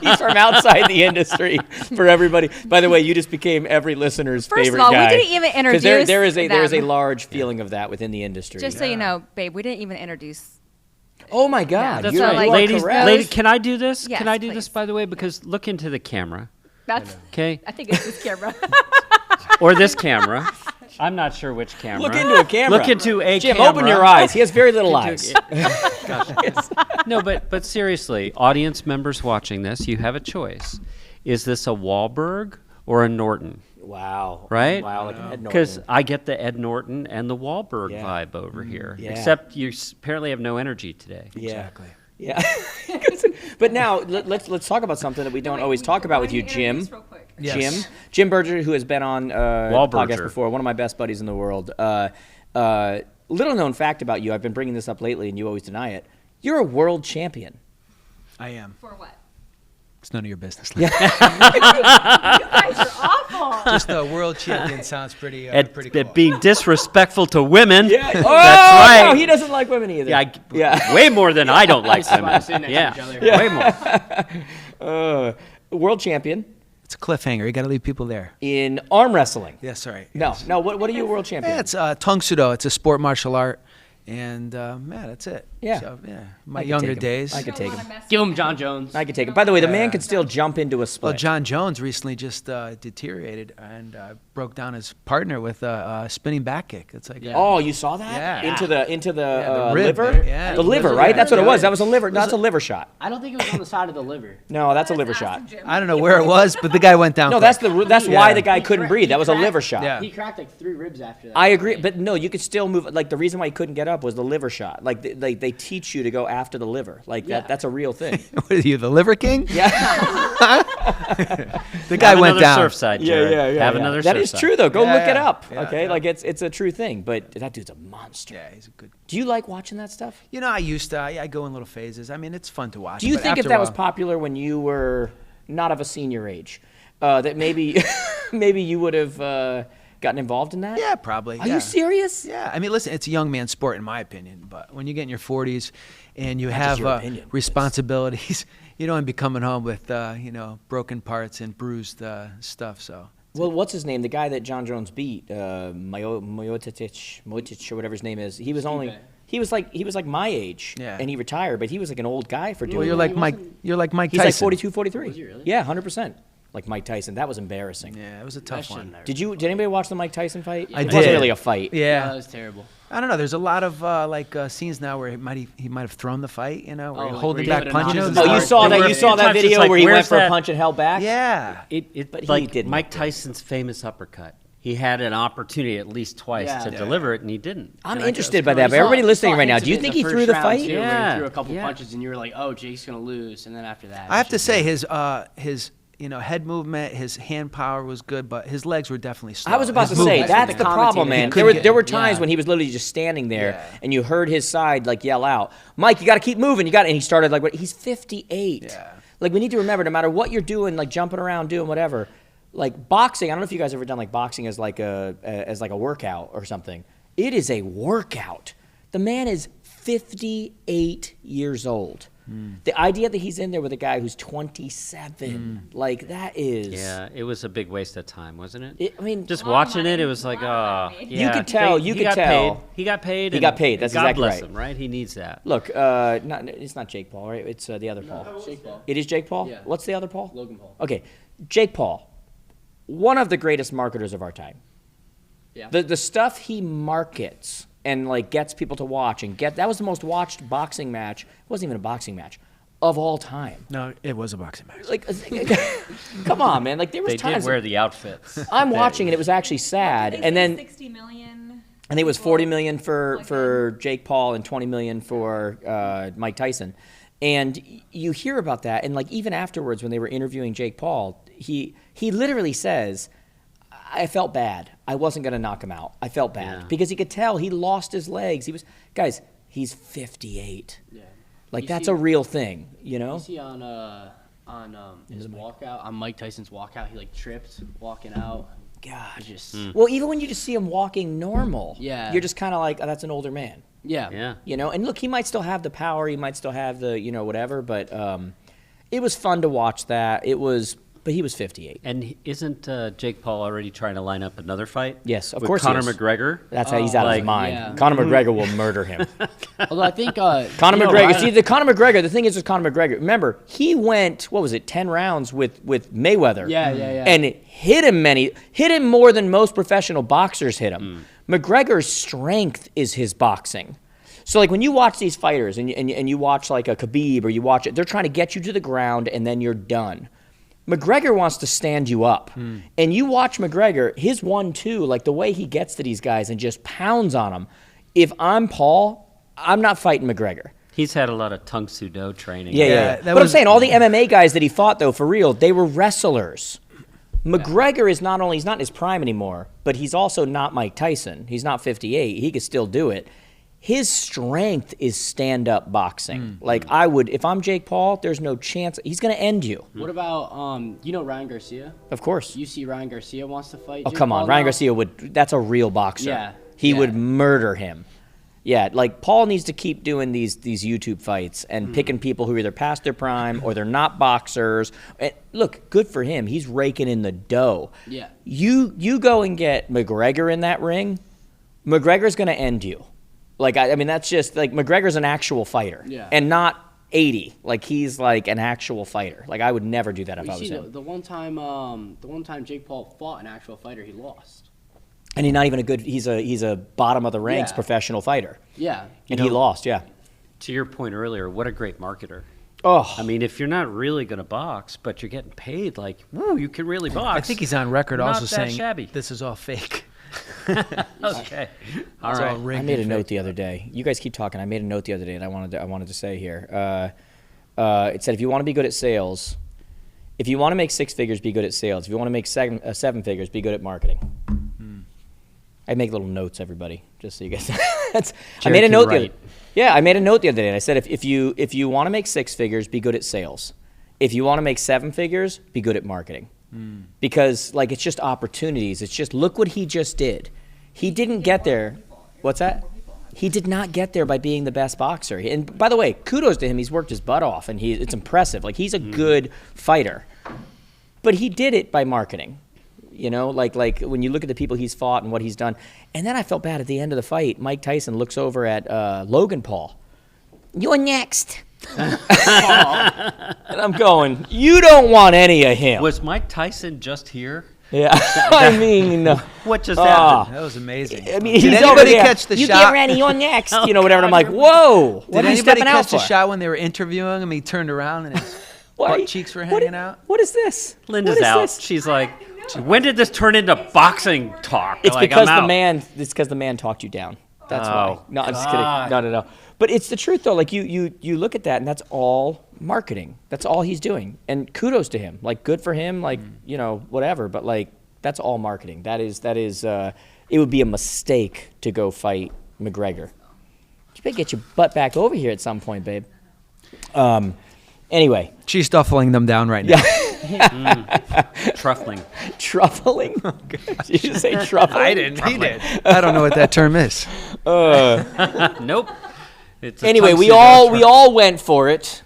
He's from outside the industry for everybody. By the way, you just became every listener's First favorite of all, we guy. didn't even 'Cause introduce there is a them. large feeling of that within the industry. Just so you know, babe, we didn't even introduce. Oh my God, That's you're, right. you are Ladies, correct. can I do this? Yes, Can I do this, please. by the way? Because look into the camera, That's. okay? I think it's this camera. Or this camera. I'm not sure which camera. Look into a camera. Look into a Jim, camera. open your eyes. He has very little eyes. No, but seriously, audience members watching this, you have a choice. Is this a Wahlberg or a Norton? Wow. Right? Wow, like an Ed Because Norton. I get the Ed Norton and the Wahlberg Yeah. vibe over here. Yeah. Except you apparently have no energy today. Yeah. Exactly. Yeah. But now let's talk about something that we don't always talk about with you, Jim. Yes. Jim Berger, who has been on the podcast Wahlberger. before, one of my best buddies in the world. Little known fact about you, I've been bringing this up lately, and you always deny it. You're a world champion. I am. For what? It's none of your business. You guys are awful. Just the world champion sounds pretty pretty cool. At being disrespectful to women. Yeah. That's Oh, right. no, he doesn't like women either. Yeah, way more than I don't like women. sitting next to Yeah, each other. way more. World champion It's a cliffhanger. You got to leave people there. in arm wrestling. Yes, all right. No, what are you a world champion? Yeah, it's Tang Sudo. It's a sport martial art. And, that's it. Yeah. So, yeah. My I could younger take him. days. I could take him. Give him Jon Jones. I could take him. By the way, the man could still jump into a split. Well, Jon Jones recently just deteriorated and broke down his partner with a spinning back kick. It's like, Oh, you saw that? Yeah. Into the the rib liver? there, yeah. The liver, Liver, right? That's what it yeah. was. That was a liver. That's a liver shot. I don't think it was on the side of the liver. No, that's a liver shot. I don't know where it was, but the guy went down. No, quick. that's why Yeah. the guy couldn't breathe. That was a liver shot. Yeah. He cracked like 3 ribs after that. I agree, but no, you could still move. Like the reason why he couldn't get up was the liver shot. Like they teach you to go after the liver. Like Yeah. that's a real thing. What are you, the liver king? Yeah, The guy Have went another down. Surfside, Jared. Have another That Surfside. is true though. Go Yeah, look it yeah. up. Yeah, Okay, yeah. like it's a true thing. But that dude's a monster. Yeah, he's a good. Do you like watching that stuff? You know, I used to. I go in little phases. I mean, it's fun to watch. Do you but think if after a that was while- popular when you were not of a senior age, that maybe maybe you would have gotten involved in that? Yeah, probably. Are yeah. you serious? Yeah, I mean, listen, it's a young man's sport, in my opinion. But when you get in your 40s and you just have your opinion. responsibilities, you don't want to be coming home with broken parts and bruised stuff. So Well, what's his name? The guy that Jon Jones beat, Mojic or whatever his name is. He was only. He was like my age, Yeah. and he retired, but he was like an old guy for doing. well, you're that. like Mike. You're like Mike He's Tyson. like 42, 43. Was he really? Yeah, 100%. Like Mike Tyson. That was embarrassing. Yeah, it was a tough That one. shouldn't Did anybody watch the Mike Tyson fight? I It wasn't did. really a fight. Yeah, That was terrible. I don't know. There's a lot of scenes now where he might have thrown the fight. You know, where Oh, he's like holding where back he could've punches. knocked Oh, him you saw There that? were You saw a few that times it's video like, where he went where's for a that- punch and held back? Yeah. But he like didn't Mike like that. Tyson's famous uppercut. he had an opportunity at least twice Yeah. to Yeah. deliver it, and he didn't. I'm And, like, interested it by was that. cool. But everybody You listening saw right now, hints do you of it think in he the threw first the round, fight? too, where Yeah. he threw a couple Yeah. punches, and you were like, "Oh, Jake's gonna lose," and then after that, I have to it's say just- his head movement, his hand power was good, but his legs were definitely slow. I was about His to say movement- that's the the commentator problem, man. couldn't There were get- times yeah. when he was literally just standing there, Yeah. and you heard his side like yell out, "Mike, you got to keep moving. You got," and he started like, "What?" He's 58. Yeah. Like we need to remember, no matter what you're doing, like jumping around, doing whatever, like boxing. I don't know if you guys ever done like boxing as like a workout or something. It is a workout. The man is 58 years old. The idea that he's in there with a guy who's 27, like that is. Yeah, it was a big waste of time, wasn't it? I mean, just lot of watching money. it, it was like, Lot of oh, money. yeah. You could tell- He you could got tell. Paid. He got paid. He and got paid, that's God exactly bless right. him, right? He needs that. Look, it's not Jake Paul, right? It's the other Paul. Jake Paul. It is Jake Paul? Yeah. What's the other Paul? Logan Paul. Okay, Jake Paul, one of the greatest marketers of our time. Yeah. The stuff he markets and like gets people to watch and that was the most watched boxing match. It wasn't even a boxing match of all time. No, it was a boxing match. Like, come on, man. Like there was They times did wear the outfits. I'm watching and it was actually sad. And then 60 million. I think it was 40 million for Jake Paul and 20 million for Mike Tyson. And you hear about that, and like even afterwards when they were interviewing Jake Paul, he literally says, "I felt bad. I wasn't going to knock him out. I felt bad Yeah. because he could tell he lost his legs. Guys, he's 58. Yeah. Like You that's see- a real thing, you know? You see on his walkout, on Mike Tyson's walkout, he like tripped walking out. God. He just Well, even when you just see him walking normal, Yeah. you're just kind of like, oh, that's an older man. yeah. Yeah. You know, and look, he might still have the power, he might still have the, whatever, but it was fun to watch that. But he was 58. And isn't Jake Paul already trying to line up another fight? Yes, of with course he Conor is. McGregor. That's how he's out of his like- mind. yeah. Conor McGregor will murder him. Although I think Conor you know, McGregor. I- See, the Conor McGregor. The thing is with Conor McGregor. Remember, he went 10 rounds with Mayweather. Yeah, yeah, yeah. And hit him more than most professional boxers hit him. McGregor's strength is his boxing. So like when you watch these fighters and you watch like a Khabib or you watch it, they're trying to get you to the ground and then you're done. McGregor wants to stand you up. And you watch McGregor, his 1-2, like the way he gets to these guys and just pounds on them. If I'm Paul, I'm not fighting McGregor. He's had a lot of Tung Soo Do training. Yeah. that But I'm was- saying all the MMA guys that he fought, though, for real, they were wrestlers. McGregor is not only, he's not in his prime anymore, but he's also not Mike Tyson. He's not 58. He could still do it. His strength is stand-up boxing. Like I would, if I'm Jake Paul, there's no chance. He's going to end you. What about Ryan Garcia? Of course. You see Ryan Garcia wants to fight. Oh, Jake come on. Paul Ryan now? Garcia would, that's a real boxer. Yeah, He yeah. would murder him. Yeah, like Paul needs to keep doing these YouTube fights and picking people who are either past their prime or they're not boxers. And look, good for him. He's raking in the dough. Yeah. You go and get McGregor in that ring, McGregor's going to end you. Like, I mean, that's just, like, McGregor's an actual fighter. Yeah. And not 80. Like, he's, like, an actual fighter. Like, I would never do that if You I was see him. the one time Jake Paul fought an actual fighter, he lost. And he's not even a good, he's a bottom of the ranks Yeah. professional fighter. Yeah. And he lost, yeah. To your point earlier, what a great marketer. Oh, I mean, if you're not really going to box, but you're getting paid, like, woo, you can really box. I think he's on record Not also that saying shabby. this is all fake. Okay. All It's right. all rigged I made a and note fake. the other day. You guys keep talking. I made a note the other day that I wanted to say here. It said if you want to be good at sales, if you want to make 6 figures, be good at sales. If you want to make 7 figures, be good at marketing. I make little notes, everybody, just so you guys. I made a can note. write. I made a note the other day, and I said if you want to make 6 figures, be good at sales. If you want to make 7 figures, be good at marketing. Because like it's just opportunities. It's just look what he just did. He didn't get there. What's that? He did not get there by being the best boxer. And by the way, kudos to him. He's worked his butt off, and it's impressive. Like he's a good fighter, but he did it by marketing. You know, like when you look at the people he's fought and what he's done. And then I felt bad at the end of the fight. Mike Tyson looks over at Logan Paul. You're next. And I'm going, you don't want any of him. Was Mike Tyson just here? Yeah, I mean, What just happened? That was amazing. I mean, Did he's anybody over there. catch the you shot? get ready, you're next. You know, whatever. And I'm like, whoa, what Did are you anybody stepping out catch the for? shot when they were interviewing him? He turned around and his What? butt cheeks were hanging out. What is this? Linda's What is out. this? She's like, When did this turn into boxing talk? It's Like, because I'm the out. man talked you down. That's Oh, why. No, I'm just kidding. No. But it's the truth though. Like you look at that, and that's all marketing. That's all he's doing, and kudos to him. Like good for him. Like whatever. But like that's all marketing. That is. It would be a mistake to go fight McGregor. You better get your butt back over here at some point, babe. Anyway. She's stuffling them down right now. Truffling. Truffling? Did you just say truffling? I didn't. He did. I don't know what that term is. Nope. It's a Anyway, we tuxedo all went for it,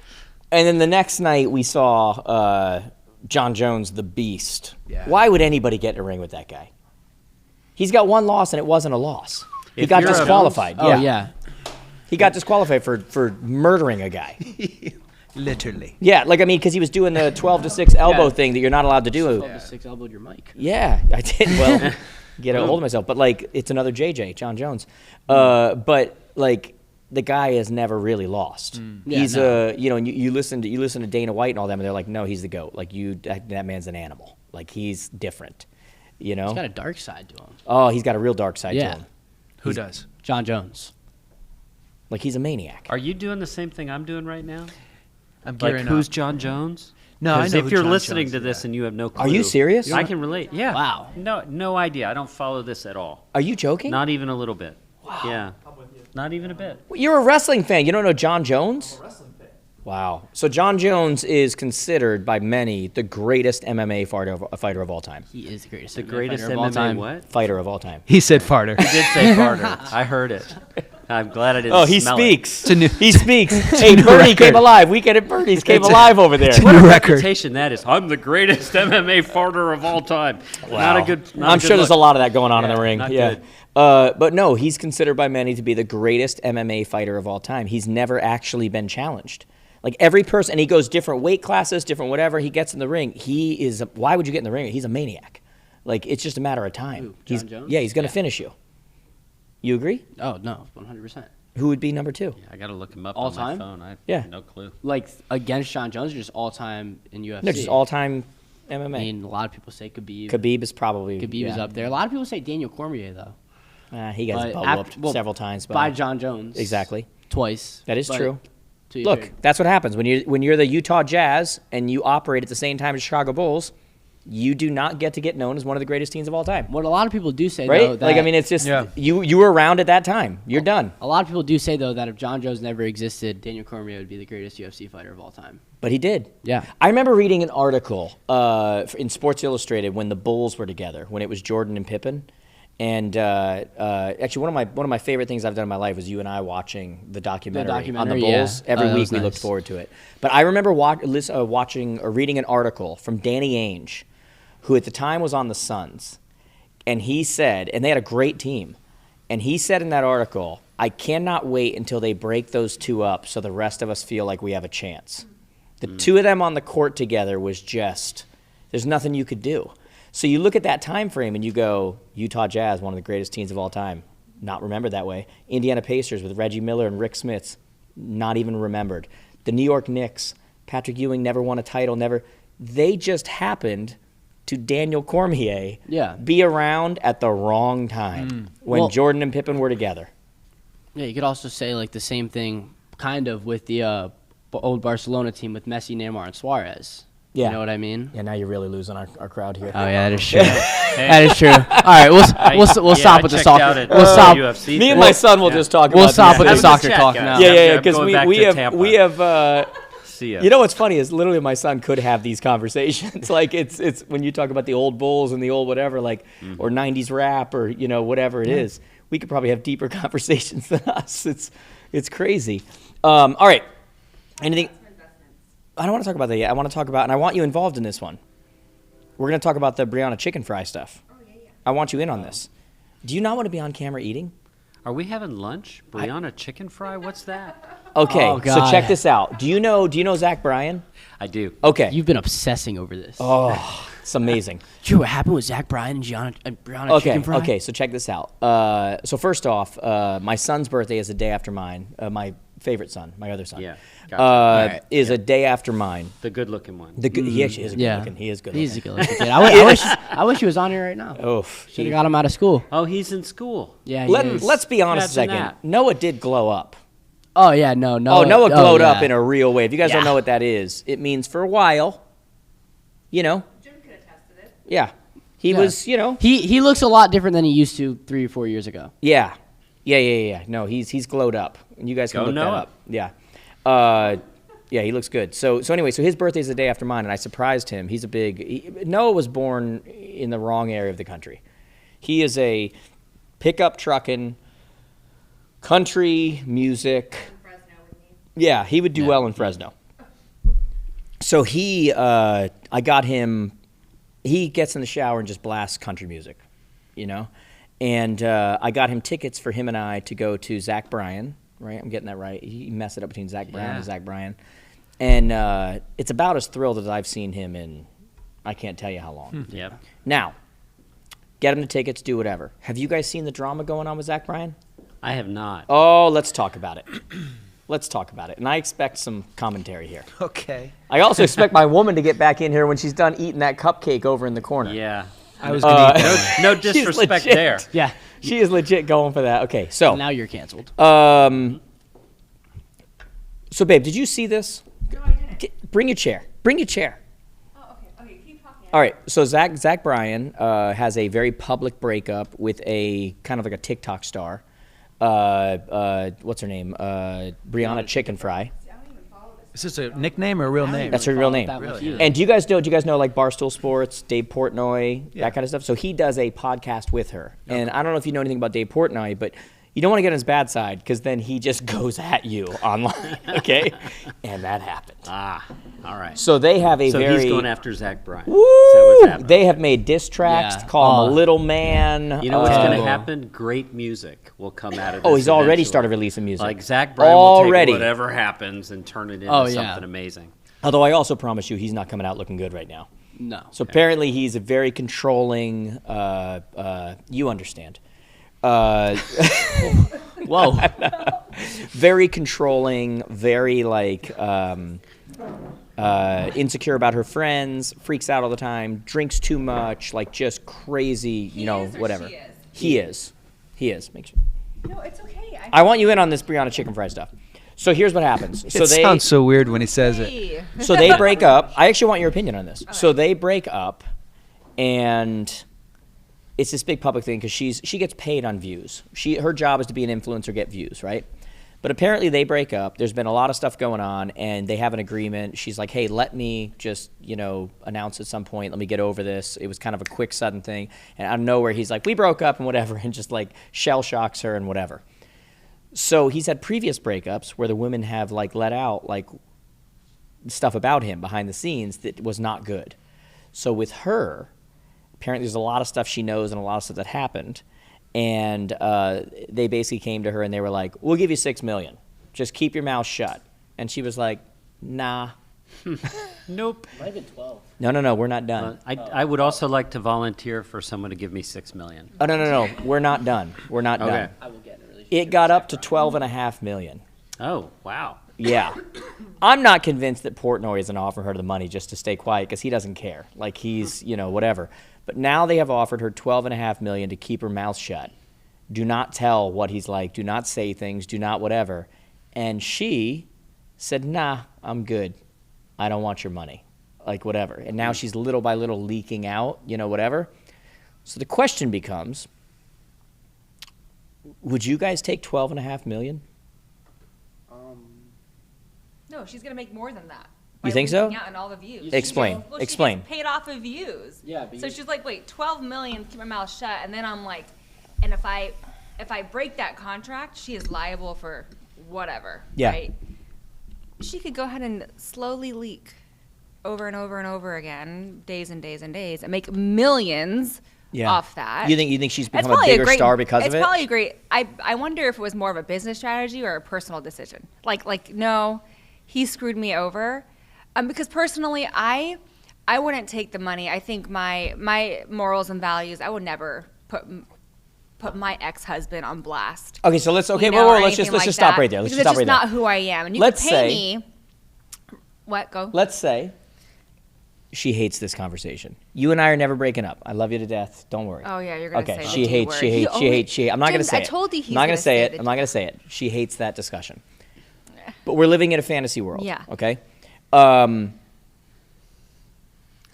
and then the next night we saw Jon Jones, the Beast. Yeah. Why would anybody get in a ring with that guy? He's got one loss, and it wasn't a loss. He If got you're a- disqualified. Oh yeah. He got disqualified for murdering a guy. Literally. Yeah, like I mean, because he was doing the 12-6 elbow Yeah. thing that you're not allowed to do. 12-6 elbowed your mic. Yeah, I did. Well, get a hold of myself. But like, it's another JJ, Jon Jones. But like, the guy has never really lost. Yeah, He's no. and you listen to Dana White and all them, and they're like, no, he's the GOAT. Like that man's an animal. Like he's different. You know? He's got a dark side to him. Oh, he's got a real dark side to Yeah. him. Who does? Jon Jones. Like he's a maniac. Are you doing the same thing I'm doing right now? I'm Like, gearing who's up. Jon Jones? No, I 'Cause know if who you're Jon listening Jones to is, this yeah. and you have no clue. Are you serious? I can relate. Yeah. Wow. No idea. I don't follow this at all. Are you joking? Not even a little bit. Wow. Yeah. Not even a bit. You're a wrestling fan. You don't know Jon Jones? Wow. So Jon Jones is considered by many the greatest MMA fighter of all time. He is the greatest. The MMA greatest fighter of all MMA time. what? Fighter of all time. He said farter. He did say farter. I heard it. I'm glad I didn't Oh, he smell speaks. a new- He speaks. Hey, new Bernie record. came alive. Weekend at Bernie's came It's a- alive over there. it's a What a new record. reputation that is. I'm the greatest MMA farter of all time. Not a good. Not I'm a good sure there's a look. lot of that going on in Yeah, the ring. not Yeah. good. But no, he's considered by many to be the greatest MMA fighter of all time. He's never actually been challenged. Like every person, and he goes different weight classes, different whatever. He gets in the ring. Why would you get in the ring? He's a maniac. Like it's just a matter of time. Who, He's, Jon Jones? Yeah, he's going to Yeah. finish you. You agree? Oh no, 100%. Who would be number two? I gotta look him up All on time? my phone. I Yeah. have no clue. Like against Jon Jones, or just all time in UFC. No, just all-time MMA. I mean, a lot of people say Khabib. Khabib is probably Khabib is yeah. up there. A lot of people say Daniel Cormier though. He got his But butt after- whooped well, several times by Jon Jones. Exactly. Twice. That is But true. to be Look, fair, that's what happens when you're the Utah Jazz and you operate at the same time as Chicago Bulls. You do not get to get known as one of the greatest teams of all time, what a lot of people do say, right? though, that Like I mean, it's just Yeah. you were around at that time. You're done. a lot of people do say though that if Jon Jones never existed, Daniel Cormier would be the greatest UFC fighter of all time. But he did. Yeah. I remember reading an article in Sports Illustrated when the Bulls were together, when it was Jordan and Pippen. And actually, one of my favorite things I've done in my life was you and I watching the documentary on the documentary, Bulls. yeah. Every That week was we looked nice. forward to it. But I remember watching or reading an article from Danny Ainge, who at the time was on the Suns, and he said, and they had a great team, and he said in that article, I cannot wait until they break those two up so the rest of us feel like we have a chance. The two of them on the court together was just, there's nothing you could do. So you look at that time frame and you go, Utah Jazz, one of the greatest teams of all time, not remembered that way. Indiana Pacers with Reggie Miller and Rick Smits, not even remembered. The New York Knicks, Patrick Ewing never won a title, they just happened to Daniel Cormier Yeah. be around at the wrong time when Well- Jordan and Pippen were together. Yeah, you could also say like the same thing kind of with the old Barcelona team with Messi, Neymar, and Suarez. Yeah. You know what I mean? Yeah, now you're really losing our crowd here. Oh yeah, that is true. That is true. All right, we'll stop with the checked soccer. out at We'll stop. UFC. Me and my son will just talk about We'll stop with the this. Have a good soccer chat, talk guys. now. Yeah, I'm because going back to Tampa. we have. See ya. You know what's funny is literally my son could have these conversations. Like it's when you talk about the old Bulls and the old whatever, like or '90s rap or whatever it is. We could probably have deeper conversations than us. It's crazy. All right. Anything? I don't want to talk about that yet. I want to talk about, and I want you involved in this one. We're going to talk about the Brianna Chickenfry stuff. I want you in on this. Do you not want to be on camera eating? Are we having lunch? Brianna Chickenfry? What's that? Okay, Oh, so God. check this out. Do you know Zach Bryan? I do. Okay. You've been obsessing over this. Oh, it's amazing. Do you know what happened with Zach Bryan and Brianna Chickenfry? Okay, so check this out. So first off, my son's birthday is the day after mine. My favorite son, my other son, Yeah, gotcha. is a day after mine. The good-looking one. He actually is good Yeah. looking. He is good He's a looking. good looking kid. I wish he was on here right now. Oof. Should have got him out of school. Oh, he's in school. Yeah, he is. Let's be honest a Imagine second. that. Noah did glow up. Oh yeah, no. Noah glowed up yeah. in a real way. If you guys don't Yeah. know what that is, it means for a while, Jim could attest to it. Yeah. He was, He looks a lot different than he used to 3 or 4 years ago. Yeah. No, he's glowed up. And you guys can Go look that Noah. up. Yeah. Yeah, he looks good. So anyway, his birthday's the day after mine, and I surprised him. Noah was born in the wrong area of the country. He is a pickup trucking, country music. Yeah, he would do well in Fresno. So I got him, he gets in the shower and just blasts country music, And I got him tickets for him and I to go to Zach Bryan, right? I'm getting that right. He messed it up between Zach Brown and Zach Bryan. And it's about as thrilled as I've seen him in I can't tell you how long. Yep. Now, get him the tickets, do whatever. Have you guys seen the drama going on with Zach Bryan? I have not. Oh, let's talk about it. Let's talk about it. And I expect some commentary here. Okay. I also expect my woman to get back in here when she's done eating that cupcake over in the corner. Yeah. I was going to eat that. No She's disrespect legit. there. Yeah. She is legit going for that. Okay, so Now you're canceled. so babe, did you see this? No, I didn't. Bring your chair. Bring your chair. Oh, okay, keep talking. All right, so Zach Bryan has a very public breakup with a kind of like a TikTok star. What's her name? Brianna Chickenfry. Is this a nickname or a real name? That's her real name. Really? And do you guys know like Barstool Sports, Dave Portnoy, that kind of stuff? So he does a podcast with her. And I don't know if you know anything about Dave Portnoy, but you don't want to get on his bad side because then he just goes at you online, okay? And that happened. Ah, all right. So they have a So very... he's going after Zach Bryan. Woo! Is that what's happening? They have made diss tracks, Yeah. call him a little man. You know what's going to Terrible. happen? Great music will come out of this. Oh, he's already eventually. started releasing music. Like Zach Bryan will Already. take whatever happens and turn it into Oh, yeah. something amazing. Although I also promise you he's not coming out looking good right now. No. So apparently he's a very controlling, you understand. Whoa. Very controlling, very like insecure about her friends, freaks out all the time, drinks too much, like just crazy, He is or whatever. she is? He is. Make sure. No, it's okay. I want you in on this Brianna Chickenfry stuff. So here's what happens. So It sounds so weird when he says it. Hey. So they break up. I actually want your opinion on this. So they break up, and it's this big public thing because she gets paid on views. Her job is to be an influencer, get views, right? But apparently they break up. There's been a lot of stuff going on, and they have an agreement. She's like, hey, let me just, announce at some point. Let me get over this. It was kind of a quick, sudden thing. And out of nowhere, he's like, we broke up and whatever, and just like shell shocks her and whatever. So he's had previous breakups where the women have like let out like stuff about him behind the scenes that was not good. So with her, apparently there's a lot of stuff she knows and a lot of stuff that happened. And they basically came to her and they were like, we'll give you $6 million. Just keep your mouth shut. And she was like, nah. Nope. Might have been 12. No, we're not done. I would also like to volunteer for someone to give me $6 million. Oh, no, we're not done. We're not Okay. done. I will get in a relationship. It got up to $12.5 million. Oh, wow. Yeah. I'm not convinced that Portnoy isn't offering her the money just to stay quiet because he doesn't care. Like he's, whatever. But now they have offered her $12.5 million to keep her mouth shut. Do not tell what he's like. Do not say things. Do not whatever. And she said, nah, I'm good. I don't want your money. Like whatever. And now she's little by little leaking out, whatever. So the question becomes, would you guys take $12.5 million? No, she's gonna make more than that. You by think so? leaking out in all the views. Explain. Well, Explain. She gets paid off of views. Yeah, but So you- she's like, wait, 12 million, keep my mouth shut, and then I'm like, and if I break that contract, she is liable for whatever. Yeah. Right? She could go ahead and slowly leak over and over and over again, days and days and days, and make millions off that. You think she's It's become a probably bigger great, star because of it's it? probably great. I wonder if it was more of a business strategy or a personal decision. Like no, he screwed me over. Because personally, I wouldn't take the money. I think my morals and values, I would never put put my ex-husband on blast. Okay, so let's Or let's just anything like stop that, right there. Let's because just stop it's right just there. not who I am. And you Let's can pay say- me. What? Go. Let's say she hates this conversation. You and I are never breaking up. I love you to death. Don't worry. Oh yeah, you're gonna Okay, say she the D hates, word. she hates, He she hates, she hates. I'm not going to James, say I it. told you he's I'm not gonna going to say say it. the I'm not going to say it. She hates that discussion. But we're living in a fantasy world. Yeah. Okay?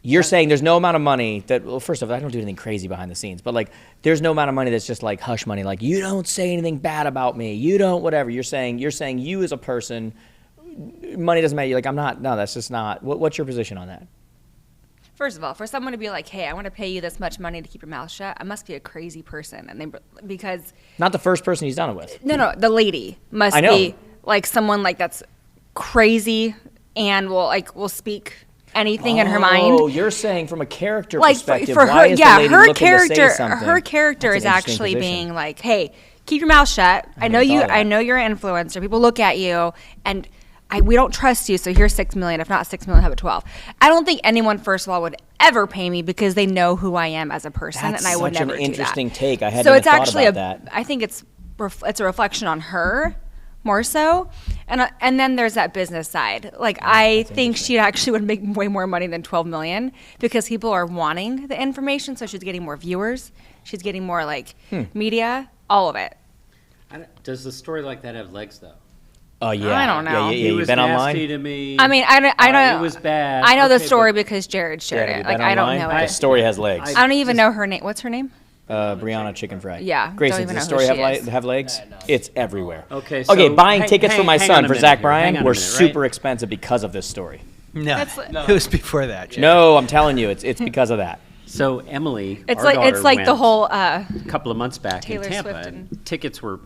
You're saying there's no amount of money that, well, first of all, I don't do anything crazy behind the scenes, but like, there's no amount of money that's just like hush money. Like, you don't say anything bad about me. You don't, whatever. You're saying you as a person, money doesn't matter. You're like, I'm not, no, that's just not. What's your position on that? First of all, for someone to be like, "Hey, I want to pay you this much money to keep your mouth shut," I must be a crazy person, and because Not the first person he's done it with. no, the lady must I know. be like someone like that's crazy and will speak anything in her mind. Oh, you're saying from a character Like perspective, for why her, is yeah, the lady her looking character, to say something? her character That's is an interesting actually position. being like, "Hey, keep your mouth shut. I know never you. thought of I that. know you're an influencer. People look at you, and we don't trust you. So here's $6 million. If not $6 million, have it 12. I don't think anyone, first of all, would ever pay me because they know who I am as a person, That's and I would such never an do interesting that. take. I hadn't So even it's thought actually about that. I think it's a reflection on her more so, and then there's that business side. Like I think she actually would make way more money than 12 million because people are wanting the information. So she's getting more viewers. She's getting more like media, all of it. Does the story like that have legs, though? Oh yeah, I don't know. Yeah, He you've was been nasty online. to me. I mean, I don't. It was bad. I know the Okay, story but- because Jared shared Yeah, it. you've Like been I don't online? know The it. story has legs. I don't even know her name. What's her name? Brianna Chickenfry. Yeah, Grayson, don't does even the know story who have, she is. have legs? It's everywhere. Okay, Okay, so buying hang- tickets for hang- my hang son on a for minute Zach here. Bryan Hang on a were minute, right? super expensive because of this story. No, That's it was before that. Jay. No, I'm telling you, it's because of that. So Emily, It's our like daughter, the went whole. a couple of months back Taylor in Tampa, Swift and tickets were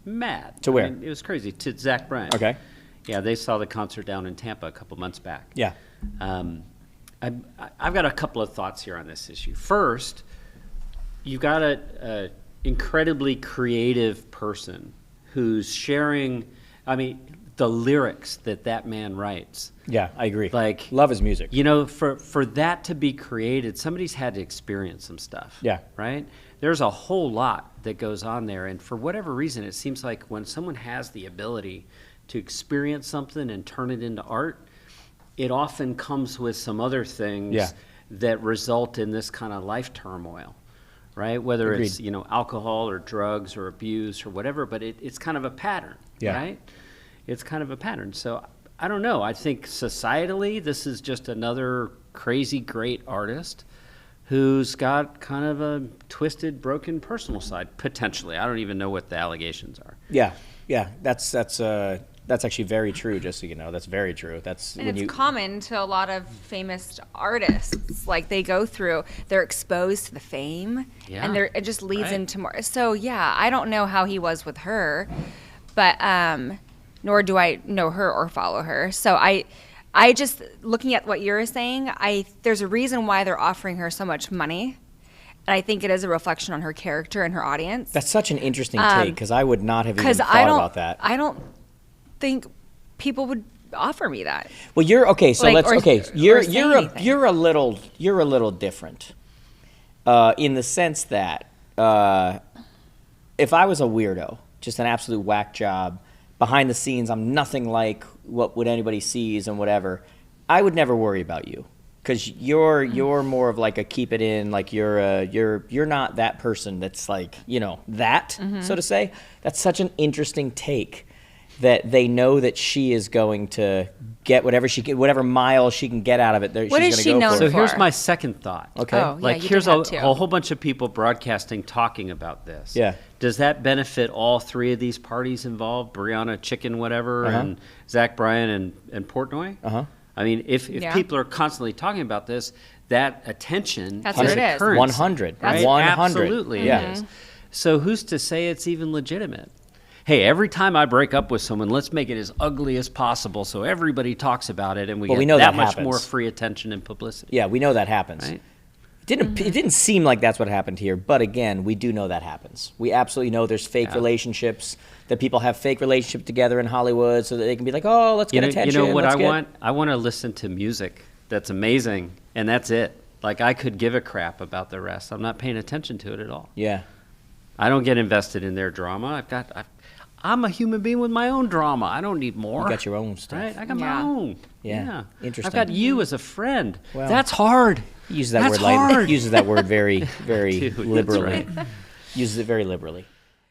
mad. To where? I mean, it was crazy. To Zach Bryan. Okay. Yeah, they saw the concert down in Tampa a couple months back. Yeah. I've got a couple of thoughts here on this issue. First, you've got a incredibly creative person who's sharing, I mean, the lyrics that man writes. Yeah, I agree. Like, love his music. You know, for that to be created, somebody's had to experience some stuff. Yeah. Right? There's a whole lot that goes on there. And for whatever reason, it seems like when someone has the ability to experience something and turn it into art, it often comes with some other things Yeah. that result in this kind of life turmoil. Right? Whether it's, Agreed. alcohol or drugs or abuse or whatever, but it's kind of a pattern. Yeah. Right? It's kind of a pattern. So I don't know. I think societally, this is just another crazy great artist who's got kind of a twisted, broken personal side, potentially. I don't even know what the allegations are. Yeah, that's actually very true. Just so you know, that's very true. That's And when it's you. common to a lot of famous artists. Like they're exposed to the fame, Yeah. and it just leads Right. into more. So yeah, I don't know how he was with her, but nor do I know her or follow her. So I just looking at what you're saying, there's a reason why they're offering her so much money, and I think it is a reflection on her character and her audience. That's such an interesting take because I would not have even Because thought about that. I don't think people would offer me that. Well, you're okay. So Like, let's or- okay. or You're say anything. you're a little different, in the sense that if I was a weirdo, just an absolute whack job behind the scenes, I'm nothing like what anybody sees and whatever. I would never worry about you because you're more of like a keep it in. Like you're not that person that's like that so to say. That's such an interesting take. That they know that she is going to get whatever mile she can get out of it. What she's is gonna she go known for. So it. here's for? my second thought. Okay. Oh, yeah, Like you did here's a have two. whole bunch of people broadcasting talking about this. Yeah. Does that benefit all three of these parties involved? Brianna Chicken whatever Uh-huh. and Zach Bryan and Portnoy? Uh-huh. I mean, if Yeah. people are constantly talking about this, that attention That's is what it is. currency, 100. Right? 100. Absolutely Yeah. it is. So who's to say it's even legitimate? Hey, every time I break up with someone, let's make it as ugly as possible so everybody talks about it and we Well, get we know that that much happens. more free attention and publicity. Yeah, we know that happens. Right? It didn't seem like that's what happened here, but again, we do know that happens. We absolutely know there's fake relationships, that people have fake relationships together in Hollywood so that they can be like, oh, let's get attention. You know what let's I get... want? I want to listen to music that's amazing, and that's it. Like, I could give a crap about the rest. I'm not paying attention to it at all. Yeah. I don't get invested in their drama. I'm a human being with my own drama. I don't need more. You got your own stuff. Right? I got my own. Yeah. Interesting. I've got you as a friend. Well, that's hard. He uses that That's word lightly. hard. Uses that word very, very Dude, that's liberally. right. Uses it very liberally.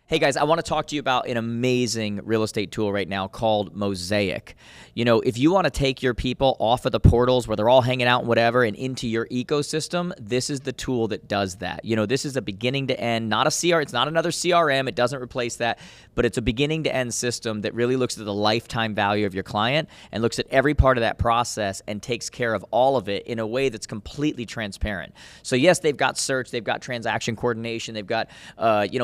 Hey guys, I want to talk to you about an amazing real estate tool right now called Mosaik. You know, if you want to take your people off of the portals where they're all hanging out and whatever and into your ecosystem, this is the tool that does that. You know, this is a beginning to end, not a CR, it's not another CRM, it doesn't replace that, but it's a beginning to end system that really looks at the lifetime value of your client and looks at every part of that process and takes care of all of it in a way that's completely transparent. So yes, they've got search, they've got transaction coordination, they've got,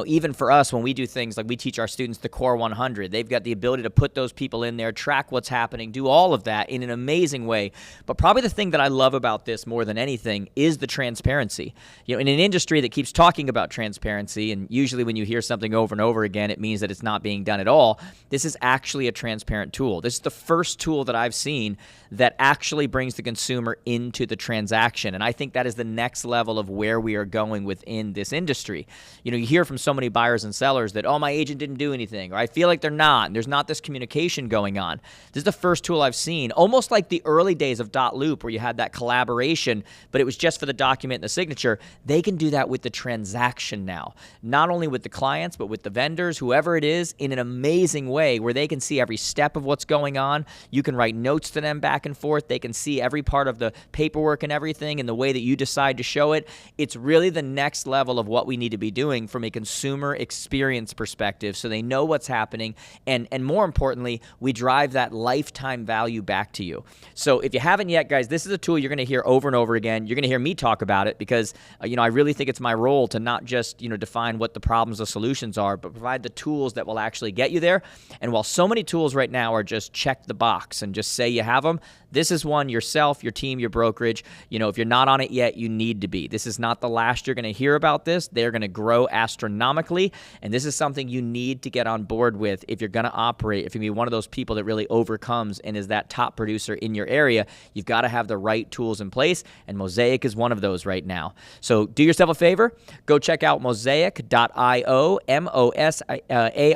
even for us when we do things like we teach our students the Core 100, they've got the ability to put those people in there, track what's happening, do all of that in an amazing way. But probably the thing that I love about this more than anything is the transparency. You know, in an industry that keeps talking about transparency, and usually when you hear something over and over again, it means that it's not being done at all. This is actually a transparent tool. This is the first tool that I've seen that actually brings the consumer into the transaction. And I think that is the next level of where we are going within this industry. You know, you hear from so many buyers and sellers that, oh, my agent didn't do anything, or I feel like they're not, and there's not this communication going on. This is the first tool I've seen, almost like the early days of .loop where you had that collaboration, but it was just for the document and the signature. They can do that with the transaction now, not only with the clients, but with the vendors, whoever it is, in an amazing way where they can see every step of what's going on. You can write notes to them back and forth. They can see every part of the paperwork and everything and the way that you decide to show it. It's really the next level of what we need to be doing from a consumer experience perspective so they know what's happening, and more importantly, we drive that lifetime value back to you. So if you haven't yet, guys, this is a tool you're going to hear over and over again. You're going to hear me talk about it because, I really think it's my role to not just, define what the problems or solutions are, but provide the tools that will actually get you there. And while so many tools right now are just check the box and just say you have them, this is one yourself, your team, your brokerage. If you're not on it yet, you need to be. This is not the last you're going to hear about this. They're going to grow astronomically, and this is something you need to get on board with if you're going to operate. If you're going to be one of those people that really overcomes and is that top producer in your area, you've got to have the right tools in place, and Mosaik is one of those right now. So do yourself a favor. Go check out mosaik.io,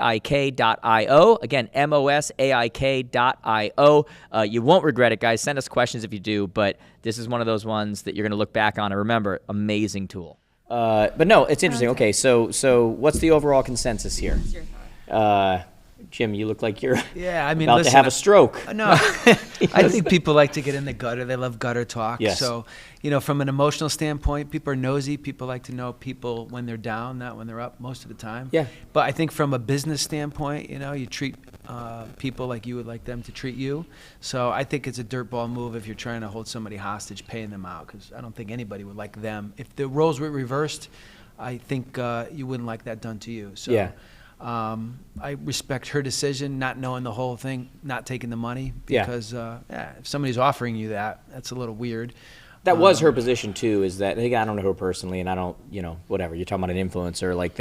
mosaik.io. Again, mosaik.io. You won't regret it, guys. Send us questions if you do, but this is one of those ones that you're going to look back on and remember, amazing tool. But no, it's interesting. Okay, so what's the overall consensus here? What's your thought? Jim, you look like you're about to have a stroke. No, I think people like to get in the gutter. They love gutter talk. Yes. So, from an emotional standpoint, people are nosy. People like to know people when they're down, not when they're up most of the time. Yeah. But I think from a business standpoint, you treat people like you would like them to treat you. So I think it's a dirtball move if you're trying to hold somebody hostage, paying them out, because I don't think anybody would like them. If the roles were reversed, I think you wouldn't like that done to you. So. Yeah. I respect her decision, not knowing the whole thing, not taking the money, because if somebody's offering you that, that's a little weird. That was her position too, is that, again, I don't know her personally, and I don't, whatever, you're talking about an influencer, like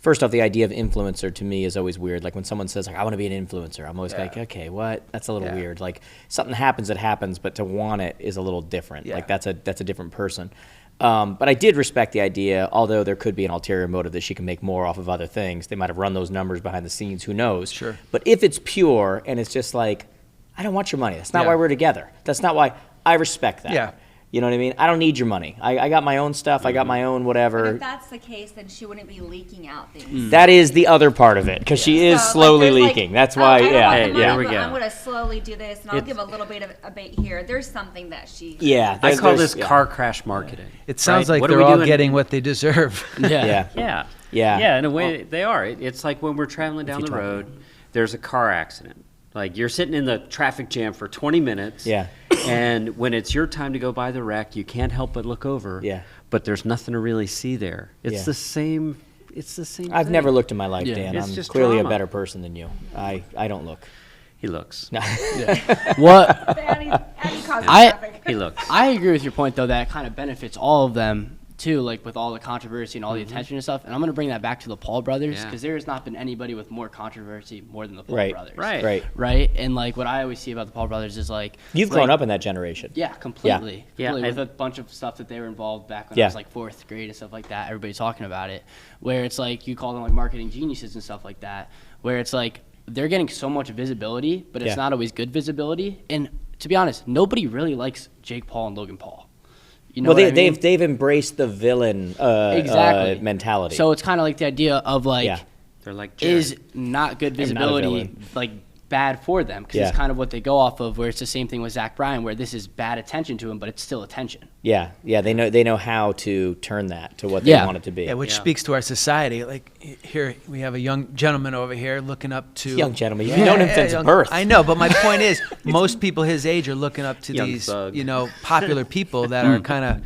first off, the idea of influencer to me is always weird. Like when someone says, like, I want to be an influencer, I'm always like, okay, what? That's a little weird. Like something happens, it happens, but to want it is a little different. Yeah. Like that's a different person. But I did respect the idea, although there could be an ulterior motive that she can make more off of other things. They might have run those numbers behind the scenes, who knows? Sure. But if it's pure and it's just like, I don't want your money. That's not why we're together. That's not why. I respect that. Yeah. You know what I mean? I don't need your money. I got my own stuff. I got my own But whatever. if that's the case, then she wouldn't be leaking out things. That is the other part of it, because she is So, slowly there's leaking. That's why, I don't want the money, there we but go. I'm going to slowly do this, and I'll give a little bit of a bait here. There's something that she... Yeah. I call there's- this car crash marketing. It sounds right? like What are they're we all doing? getting what they deserve. Yeah. Yeah. Yeah. In a way, they are. It's like when we're traveling down the road, there's a car accident. Like you're sitting in the traffic jam for 20 minutes. Yeah. And when it's your time to go by the wreck, you can't help but look over. Yeah. But there's nothing to really see there. It's Yeah. the same. It's the same. I've thing. never looked in my life, Yeah. Dan. It's I'm just clearly drama. a better person than you. I don't look. He looks. What Annie caused I- traffic. He looks. I agree with your point though that it kind of benefits all of them too, like with all the controversy and all the attention and stuff. And I'm going to bring that back to the Paul brothers, because there has not been anybody with more controversy more than the Paul brothers. Right. And like what I always see about the Paul brothers is like, you've grown up in that generation. Yeah, completely. Yeah. With a bunch of stuff that they were involved back when I was like 4th grade and stuff like that. Everybody talking about it, where it's like you call them like marketing geniuses and stuff like that, where it's like they're getting so much visibility, but it's not always good visibility. And to be honest, nobody really likes Jake Paul and Logan Paul. You know they've embraced the villain mentality. So it's kind of like the idea of like, they're like Jared. Is not good visibility like bad for them, because it's kind of what they go off of, where it's the same thing with Zach Bryan, where this is bad attention to him, but it's still attention. They know how to turn that to what they want it to be. Which speaks to our society. Like here we have a young gentleman over here looking up to young gentleman. You've known him since birth. I know, but my point is, most people his age are looking up to these popular people that are kind of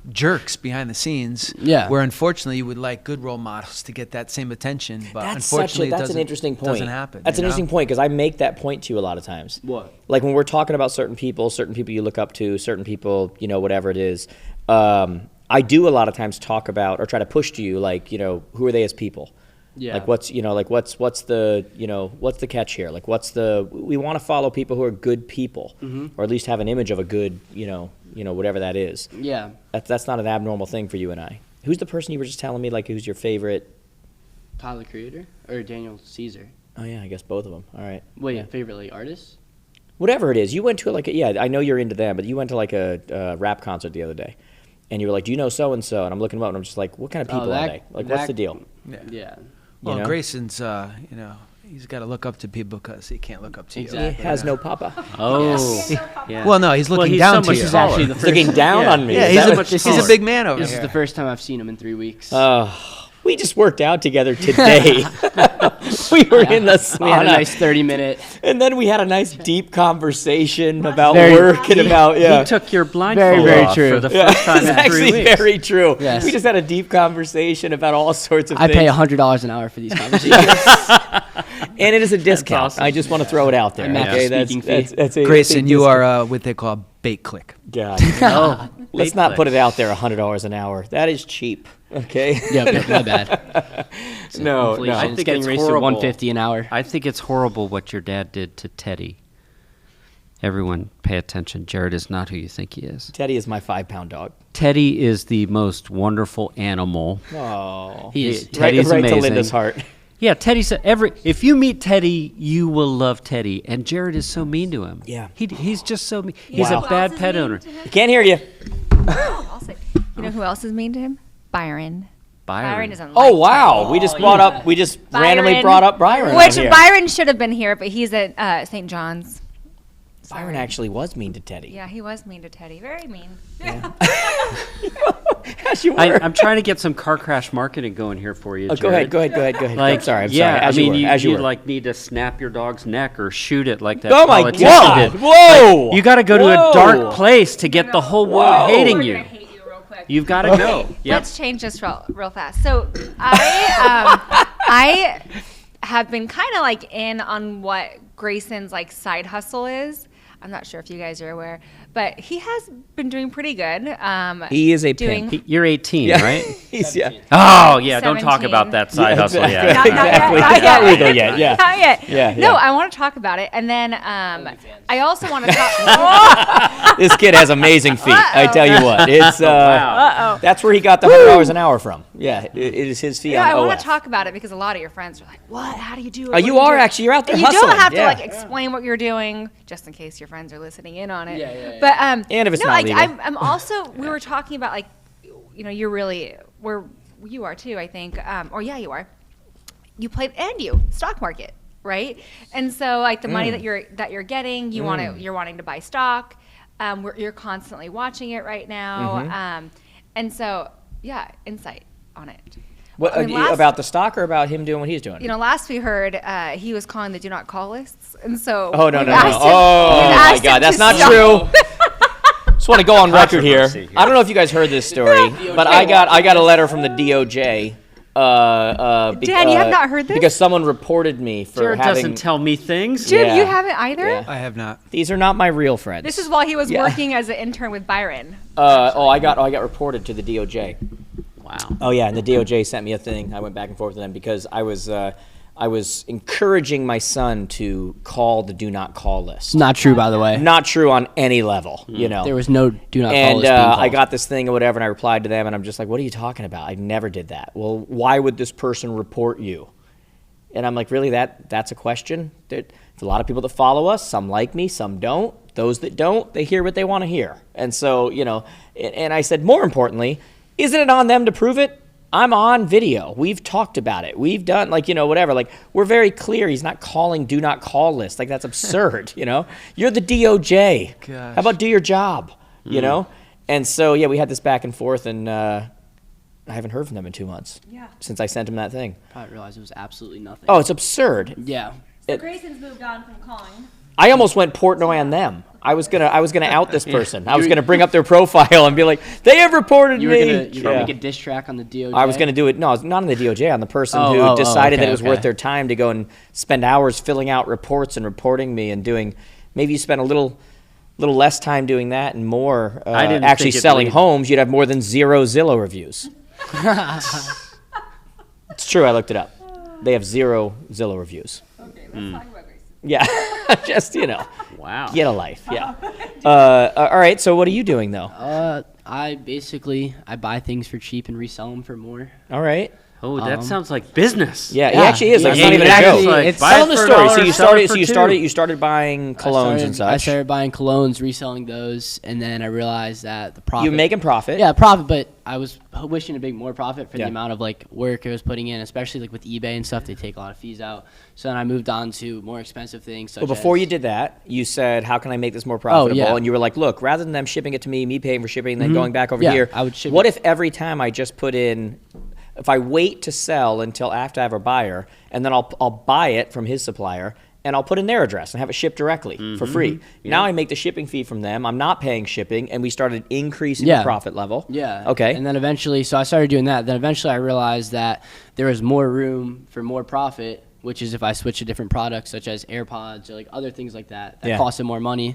jerks behind the scenes. Where unfortunately you would like good role models to get that same attention, but unfortunately that's an interesting point. Doesn't happen. That's an interesting point, because I make that point to you a lot of times. What? Like when we're talking about certain people you look up to, certain people, whatever it is. I do a lot of times talk about or try to push to you, like, who are they as people? Like what's the catch here? Like we want to follow people who are good people, or at least have an image of a good, whatever that is. Yeah. That's not an abnormal thing for you and I. Who's the person you were just telling me, like, who's your favorite? Tyler, the Creator, or Daniel Caesar? Oh yeah, I guess both of them. All right. Wait, favorite like artist? Whatever it is, you went to I know you're into them, but you went to like a rap concert the other day, and you were like, do you know so and so? And I'm looking them up, and I'm just like, what kind of people are they? Like, what's the deal? Yeah. Well, Grayson's, he's got to look up to people because he can't look up to you. He has no papa. Well, no, he's looking down to you. This is actually the first looking down on me. Yeah, he's a big man over here. This is the first time I've seen him in 3 weeks. We just worked out together today. We were in the sauna. We had a nice 30-minute. And then we had a nice deep conversation about work and about, He took your blindfold off for the first time in 3 weeks. Actually very true. Yes. We just had a deep conversation about all sorts of I things. pay $100 an hour for these conversations. And it is a discount. Awesome. I just want to throw it out there. Okay, That's Grayson, you are what they call bait click. God. Let's not put it out there, $100 an hour. That is cheap. Okay. My bad. No. I It's think getting it's raised to horrible. $150 an hour. I think it's horrible what your dad did to Teddy. Everyone pay attention. Jared is not who you think he is. Teddy is my 5-pound dog. Teddy is the most wonderful animal. Oh. He is. Teddy's right amazing. to Linda's heart. Yeah, Teddy's if you meet Teddy, you will love Teddy. And Jared is so mean to him. Yeah. He's just so mean. He's Wow. a bad pet owner. I can't hear you. You know who else is mean to him? Byron. Byron is on. Oh, wow. We just randomly brought up Byron. Which on here. Byron should have been here, but he's at St. John's. Byron actually was mean to Teddy. Yeah, he was mean to Teddy. Very mean. As you were. I'm trying to get some car crash marketing going here for you, Jared. Go ahead. Like, I'm sorry. As you were. like need to snap your dog's neck or shoot it like that. Oh my politician God! did. Whoa! You got to go to a dark place to get the whole world hating you. You've got to go. Yep. Let's change this real fast. So I have been kind of like in on what Grayson's like side hustle is. I'm not sure if you guys are aware, but he has been doing pretty good. He is a doing pimp. You're 18, right? He's Oh, yeah. Don't talk 17. about that side hustle yet. Exactly. Not legal yet. Yeah. Not yet. Yeah. No, I want to talk about it, and then I also want to talk. This kid has amazing feet. I tell you what, it's Wow. that's where he got the $100 an hour from. Yeah, it is his fee I on want OF. to talk about it because a lot of your friends are like, "What? How do you do it?" Oh, you are actually. You're out there You hustling. don't have to yeah. like explain what you're doing, just in case your friends are listening in on it. Yeah. But And if it's no, not like legal. I'm also. We were talking about like, you're really you are too. I think. Or yeah, you are. You played stock market, right? And so like the money that you're getting, you're wanting to buy stock. You're constantly watching it right now. And so yeah, insight on it. What, about the stock or about him doing what he's doing? Last we heard, he was calling the do not call lists, and so. Oh no! we've asked him- Oh we've my asked God, him that's to not stop. true. Just want to go on record here. Controversy here. I don't know if you guys heard this story, but I got a letter from the DOJ. Dan, you have not heard this? Because someone reported me for Jared having. doesn't tell me things. Jim, Yeah. you haven't either. Yeah. I have not. These are not my real friends. This is while he was Yeah. working as an intern with Byron. I got reported to the DOJ. Wow. Oh yeah, and the DOJ sent me a thing. I went back and forth with them because I was encouraging my son to call the do not call list. Not true, by the way. Not true on any level, you know. There was no do not call And list being called. I got this thing or whatever, and I replied to them, and I'm just like, what are you talking about? I never did that. Well, why would this person report you? And I'm like, really, that's a question? There's a lot of people that follow us. Some like me, some don't. Those that don't, they hear what they want to hear. And so, you know, and I said, more importantly, isn't it on them to prove it? I'm on video. We've talked about it. We've done, like, you know, whatever. Like, we're very clear. He's not calling do not call list. Like, that's absurd, you know? You're the DOJ. Gosh. How about do your job, you know? And so, yeah, we had this back and forth, and I haven't heard from them in 2 months. Yeah. Since I sent him that thing. Probably realized it was absolutely nothing. Oh, it's absurd. Yeah. So Grayson's moved on from calling. I almost went Portnoy on them. I was gonna out this person. I was gonna bring up their profile and be like, they have reported You were me. gonna make a diss track on the DOJ? I was gonna do it. No, it's not on the DOJ. On the person Oh, who oh, decided okay, that it was okay. worth their time to go and spend hours filling out reports and reporting me and doing. Maybe you spend a little less time doing that and more I didn't actually think it selling lead- homes. You'd have more than 0 Zillow reviews. It's true. I looked it up. They have 0 Zillow reviews. Okay, let's talk about Grayson. Yeah, just, you know, Wow. get a life. Yeah. All right. So what are you doing though? I buy things for cheap and resell them for more. All right. Oh, that sounds like business. Yeah, it Yeah. actually is. Like, it's Yeah, not even a exactly. joke. Like, It's- buy Tell it them the for story. $1, So you sell it for $2. you started buying colognes and such. I started buying colognes, reselling those, and then I realized that the profit. You making profit. Yeah, profit, but I was wishing to make more profit for Yeah. the amount of like work I was putting in, especially like with eBay and stuff. They take a lot of fees out. So then I moved on to more expensive things. Such But before as, you did that, you said, "How can I make this more profitable?" yeah. And you were like, "Look, rather than them shipping it to me paying for shipping, and then going back over Yeah, here, I would ship what it. if every time I just put in, if I wait to sell until after I have a buyer, and then I'll buy it from his supplier." And I'll put in their address and have it shipped directly for free. Now I make the shipping fee from them. I'm not paying shipping, and we started increasing the profit level. Yeah. Okay. And then eventually, so I started doing that. Then eventually I realized that there was more room for more profit, which is if I switch to different products such as AirPods or like other things like that Yeah. costed more money.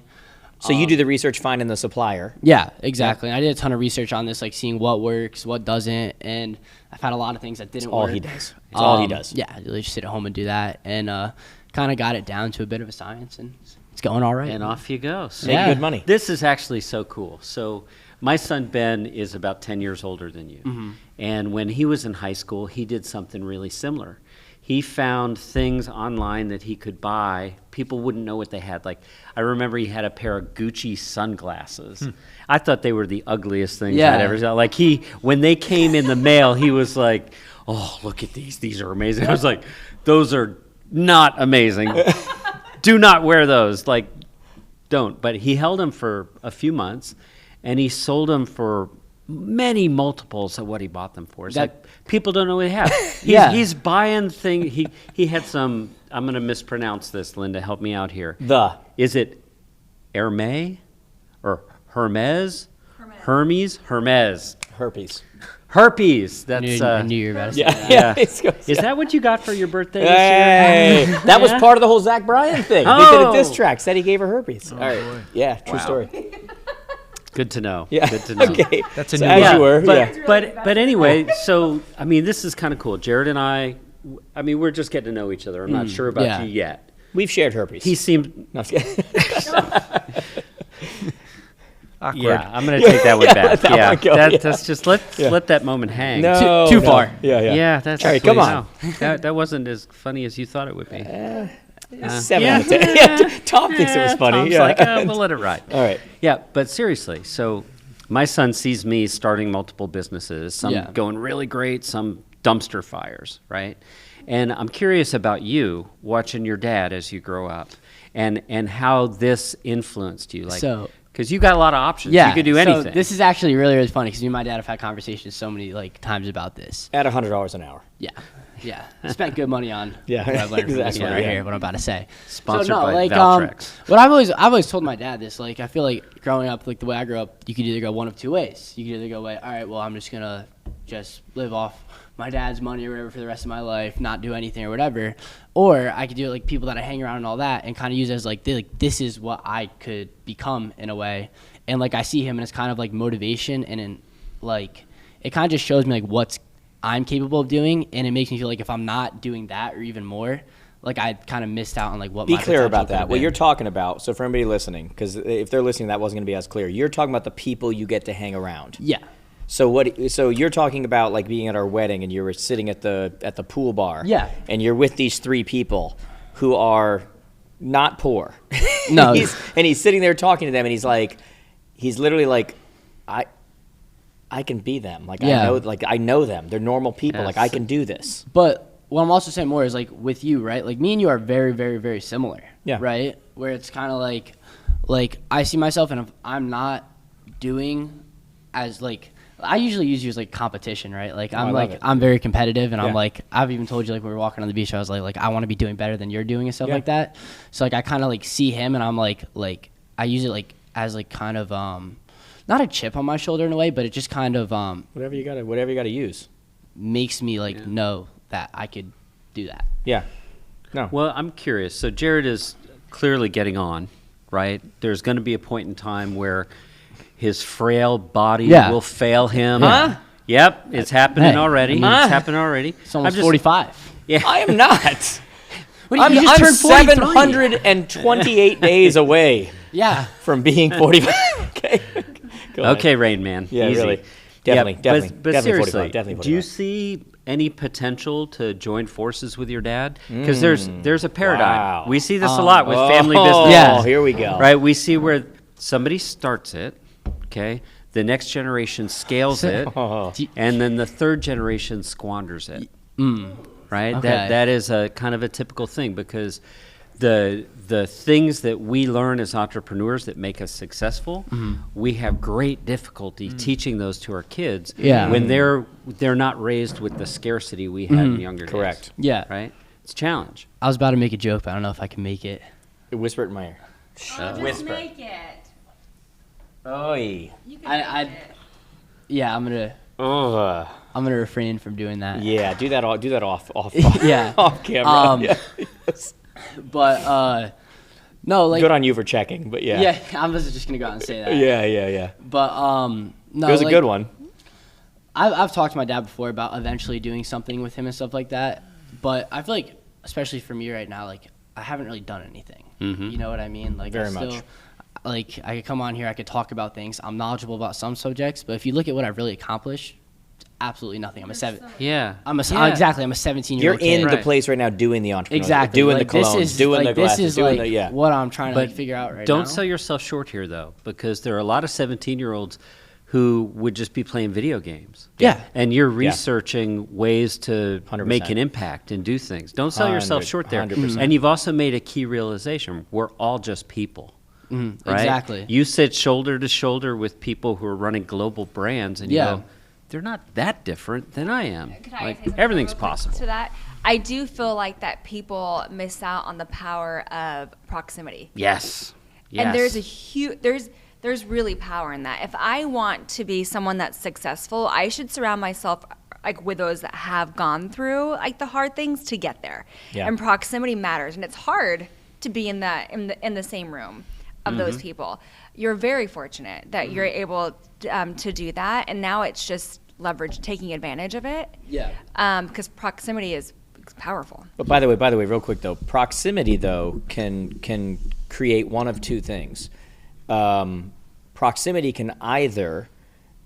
So you do the research finding the supplier. Yeah, exactly. And I did a ton of research on this, like seeing what works, what doesn't, and I've had a lot of things that didn't all work. he does. It's all he does. Yeah, I really just sit at home and do that, and kind of got it down to a bit of a science, and it's going all right. And off you go. So Make good money. This is actually so cool. So my son Ben is about 10 years older than you. Mm-hmm. And when he was in high school, he did something really similar. He found things online that he could buy. People wouldn't know what they had. Like, I remember he had a pair of Gucci sunglasses. I thought they were the ugliest things Yeah. I'd ever seen. Like, when they came in the mail, he was like, "Oh, look at these. These are amazing." I was like, "Those are not amazing. Do not wear those. Like, don't." But he held them for a few months, and he sold them for many multiples of what he bought them for. It's That- like people don't know what they have. He's buying things. He had some. I'm going to mispronounce this. Linda, help me out here. Is it Hermes or Hermes? Hermes. Herpes. Herpes. I That's. knew you were about to say that. Yeah. Is that what you got for your birthday this Hey, year? that was Yeah? part of the whole Zach Bryan thing. They did a Oh. diss track. Said he gave her herpes. All right. boy. Yeah, true Wow. story. Good to know. Yeah. Good to know. Okay. That's a So new as one. you were. But, Yeah. but anyway, so I mean, this is kind of cool. Jared and I mean, we're just getting to know each other. I'm not sure about yeah. you yet. We've shared herpes. He seemed. No, I'm just kidding. Awkward. Yeah, I'm going to take that one Yeah, back. let that Yeah, one go, yeah. that's just let that moment hang. No, Too no. far. Yeah. Yeah, that's All right, come on. That wasn't as funny as you thought it would be. 7 out of 10. Yeah, Tom thinks it was funny. Tom's Yeah. like, we'll let it ride. All right. Yeah, but seriously, so my son sees me starting multiple businesses, some Yeah. going really great, some dumpster fires, right? And I'm curious about you watching your dad as you grow up and how this influenced you. Like, So- because you got a lot of options. Yeah, You could do so anything. this is actually really, really funny because me and my dad have had conversations so many like times about this. At $100 an hour. Yeah. Spent good money on Yeah, what I've learned from this exactly, one right yeah. here, what I'm about to say. Sponsored so, no, by like, Valtrex. what I've always told my dad this, like, I feel like growing up, like the way I grew up, you could either go one of two ways. You could either go, all right, well, I'm just going to just live off my dad's money or whatever for the rest of my life, not do anything or whatever. Or I could do it like people that I hang around and all that and kind of use it as like this is what I could become in a way. And like I see him and it's kind of like motivation and in like it kind of just shows me like what I'm capable of doing, and it makes me feel like if I'm not doing that or even more, like I kind of missed out on like what. Be my clear potential about could that. have What been. you're talking about. So for anybody listening, because if they're listening, that wasn't going to be as clear. You're talking about the people you get to hang around. Yeah. So you're talking about like being at our wedding and you were sitting at the pool bar. Yeah. And you're with these 3 people who are not poor. No. he's sitting there talking to them, and he's literally like, I can be them. Like Yeah. I know them. They're normal people. Yeah, Like I can do this. But what I'm also saying more is like with you, right? Like me and you are very, very, very similar. Yeah. Right? Where it's kind of like I see myself, and if I'm not doing as like, I usually use you as like competition, right? Like I love it. I'm very competitive, and Yeah. I'm like, I've even told you like when we were walking on the beach, I was like I want to be doing better than you're doing and stuff Yeah. like that. So like I kind of like see him, and I'm like I use it like as like kind of not a chip on my shoulder in a way, but it just kind of Whatever you gotta use. makes me like know that I could do that. Yeah. No. Well, I'm curious. So Jared is clearly getting on, right? There's going to be a point in time where his frail body Yeah. will fail him. Huh? Yep, it's happening Hey. already. Huh? It's happening already. It's almost I'm just- 45. Yeah. I am not. What, you just I'm turned 43. 728 days away Yeah. from being 45. Okay. Go ahead. Okay, Rain Man. Yeah, Easy. really. Definitely, But definitely, definitely seriously, 45, definitely 45. do you see any potential to join forces with your dad? Because there's a paradigm. Wow. We see this a lot with family Oh, business. Yeah. here we go. Right? We see where somebody starts it, okay? The next generation scales it, Oh. and then the third generation squanders it. Right? Okay. That is a kind of a typical thing, because the things that we learn as entrepreneurs that make us successful, we have great difficulty teaching those to our kids Yeah. when they're not raised with the scarcity we had in younger days. Correct. Yeah. Right? It's a challenge. I was about to make a joke, but I don't know if I can make it. Whisper it in my ear. Whisper. make it. Oy. Yeah, I'm gonna refrain from doing that. Yeah, do that off Yeah. off camera. Um, Yeah. But no, like Good on you for checking, but yeah. yeah, I was just gonna go out and say that. Yeah. But no, It was a like, good one. I've talked to my dad before about eventually doing something with him and stuff like that. But I feel like, especially for me right now, like I haven't really done anything. You know what I mean? Like Very I still, much. Like I could come on here, I could talk about things. I'm knowledgeable about some subjects, but if you look at what I've really accomplished, absolutely nothing. I'm a 17-year-old You're in kid. the Right. place right now doing the entrepreneur. Exactly. Doing like, the colognes, this is, doing like, the glasses, this is doing like the, yeah. what I'm trying to But like, figure out right Don't now. sell yourself short here, though, because there are a lot of 17-year-olds who would just be playing video games. Yeah. And you're researching ways to 100%. make an impact and do things. Don't sell yourself 100, short there. 100%. And you've also made a key realization. We're all just people. Right? Exactly. You sit shoulder to shoulder with people who are running global brands, and you Yeah. go, they're not that different than I am. Could I Like, say something everything's real quick possible. to that? I do feel like that people miss out on the power of proximity. Yes. And there's a huge there's really power in that. If I want to be someone that's successful, I should surround myself like with those that have gone through like the hard things to get there. Yeah. And proximity matters, and it's hard to be in the same room of those people. You're very fortunate that you're able to do that, and now it's just taking advantage of it. Yeah. Because proximity is powerful. But by the way, real quick though, proximity though can create one of two things. Proximity can either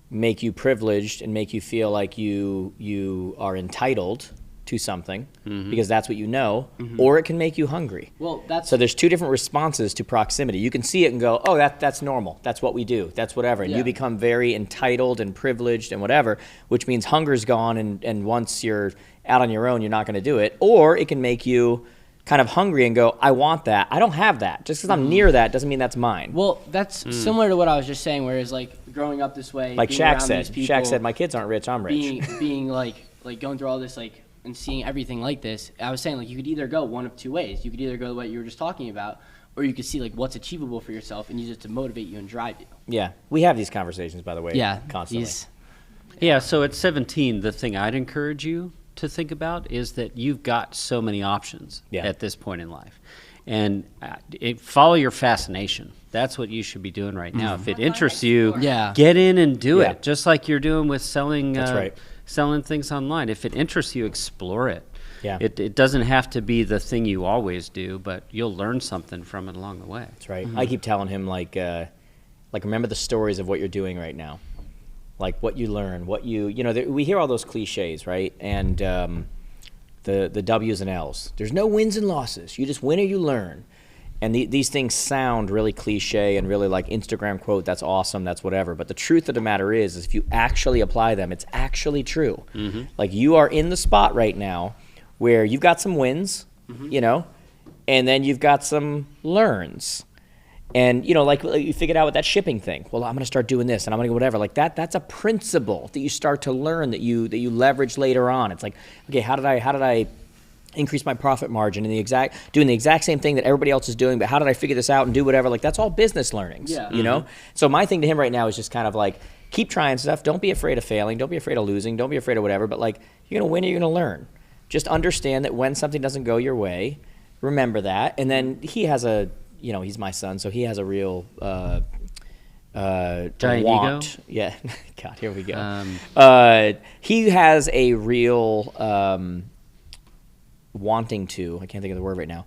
make you privileged and make you feel like you are entitled to something because that's what you know, or it can make you hungry. Well, that's So there's two different responses to proximity. You can see it and go, oh, that's normal. That's what we do. That's whatever. And Yeah. you become very entitled and privileged and whatever, which means hunger's gone, and once you're out on your own, you're not going to do it. Or it can make you kind of hungry and go, I want that. I don't have that. Just because I'm near that doesn't mean that's mine. Well, that's similar to what I was just saying. Whereas, like growing up this way, Like being Shaq around said. these people, Shaq said, my kids aren't rich, I'm rich. being like going through all this and seeing everything like this. I was saying you could either go one of two ways. You could either go what you were just talking about, or you could see what's achievable for yourself and use it to motivate you and drive you. Yeah. We have these conversations, by the way, Yeah, constantly. Yeah, so at 17, the thing I'd encourage you to think about is that you've got so many options Yeah. at this point in life. And follow your fascination. That's what you should be doing right now. If it interests you, get in and do it. Just like you're doing with selling selling things online. If it interests you, explore it. Yeah. It doesn't have to be the thing you always do, but you'll learn something from it along the way. That's right. I keep telling him, like remember the stories of what you're doing right now. Like what you learn, we hear all those cliches, right? And the W's and L's. There's no wins and losses. You just win or you learn. And these things sound really cliche and really like Instagram quote, that's awesome, that's whatever. But the truth of the matter is if you actually apply them, it's actually true. Mm-hmm. Like you are in the spot right now where you've got some wins, and then you've got some learns. And, like you figured out with that shipping thing. Well, I'm going to start doing this and I'm going to go whatever. Like that's a principle that you start to learn that you leverage later on. It's like, okay, how did I increase my profit margin doing the exact same thing that everybody else is doing, but how did I figure this out and do whatever? Like that's all business learnings, So my thing to him right now is just kind of like, keep trying stuff. Don't be afraid of failing. Don't be afraid of losing. Don't be afraid of whatever. But like, you're going to win or you're going to learn. Just understand that when something doesn't go your way, remember that. And then he has he's my son, so he has a real giant want. Ego? Yeah. God, here we go. He has a real wanting to, I can't think of the word right now,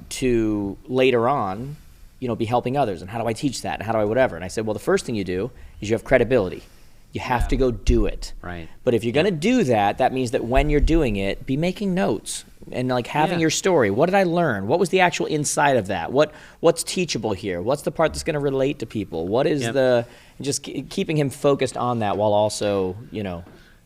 to later on, be helping others. And how do I teach that? And how do I whatever? And I said, well, the first thing you do is you have credibility. You have to go do it. Right. But if you're going to do that, that means that when you're doing it, be making notes and like having your story. What did I learn? What was the actual inside of that? What's teachable here? What's the part that's going to relate to people? What is just keeping him focused on that while also,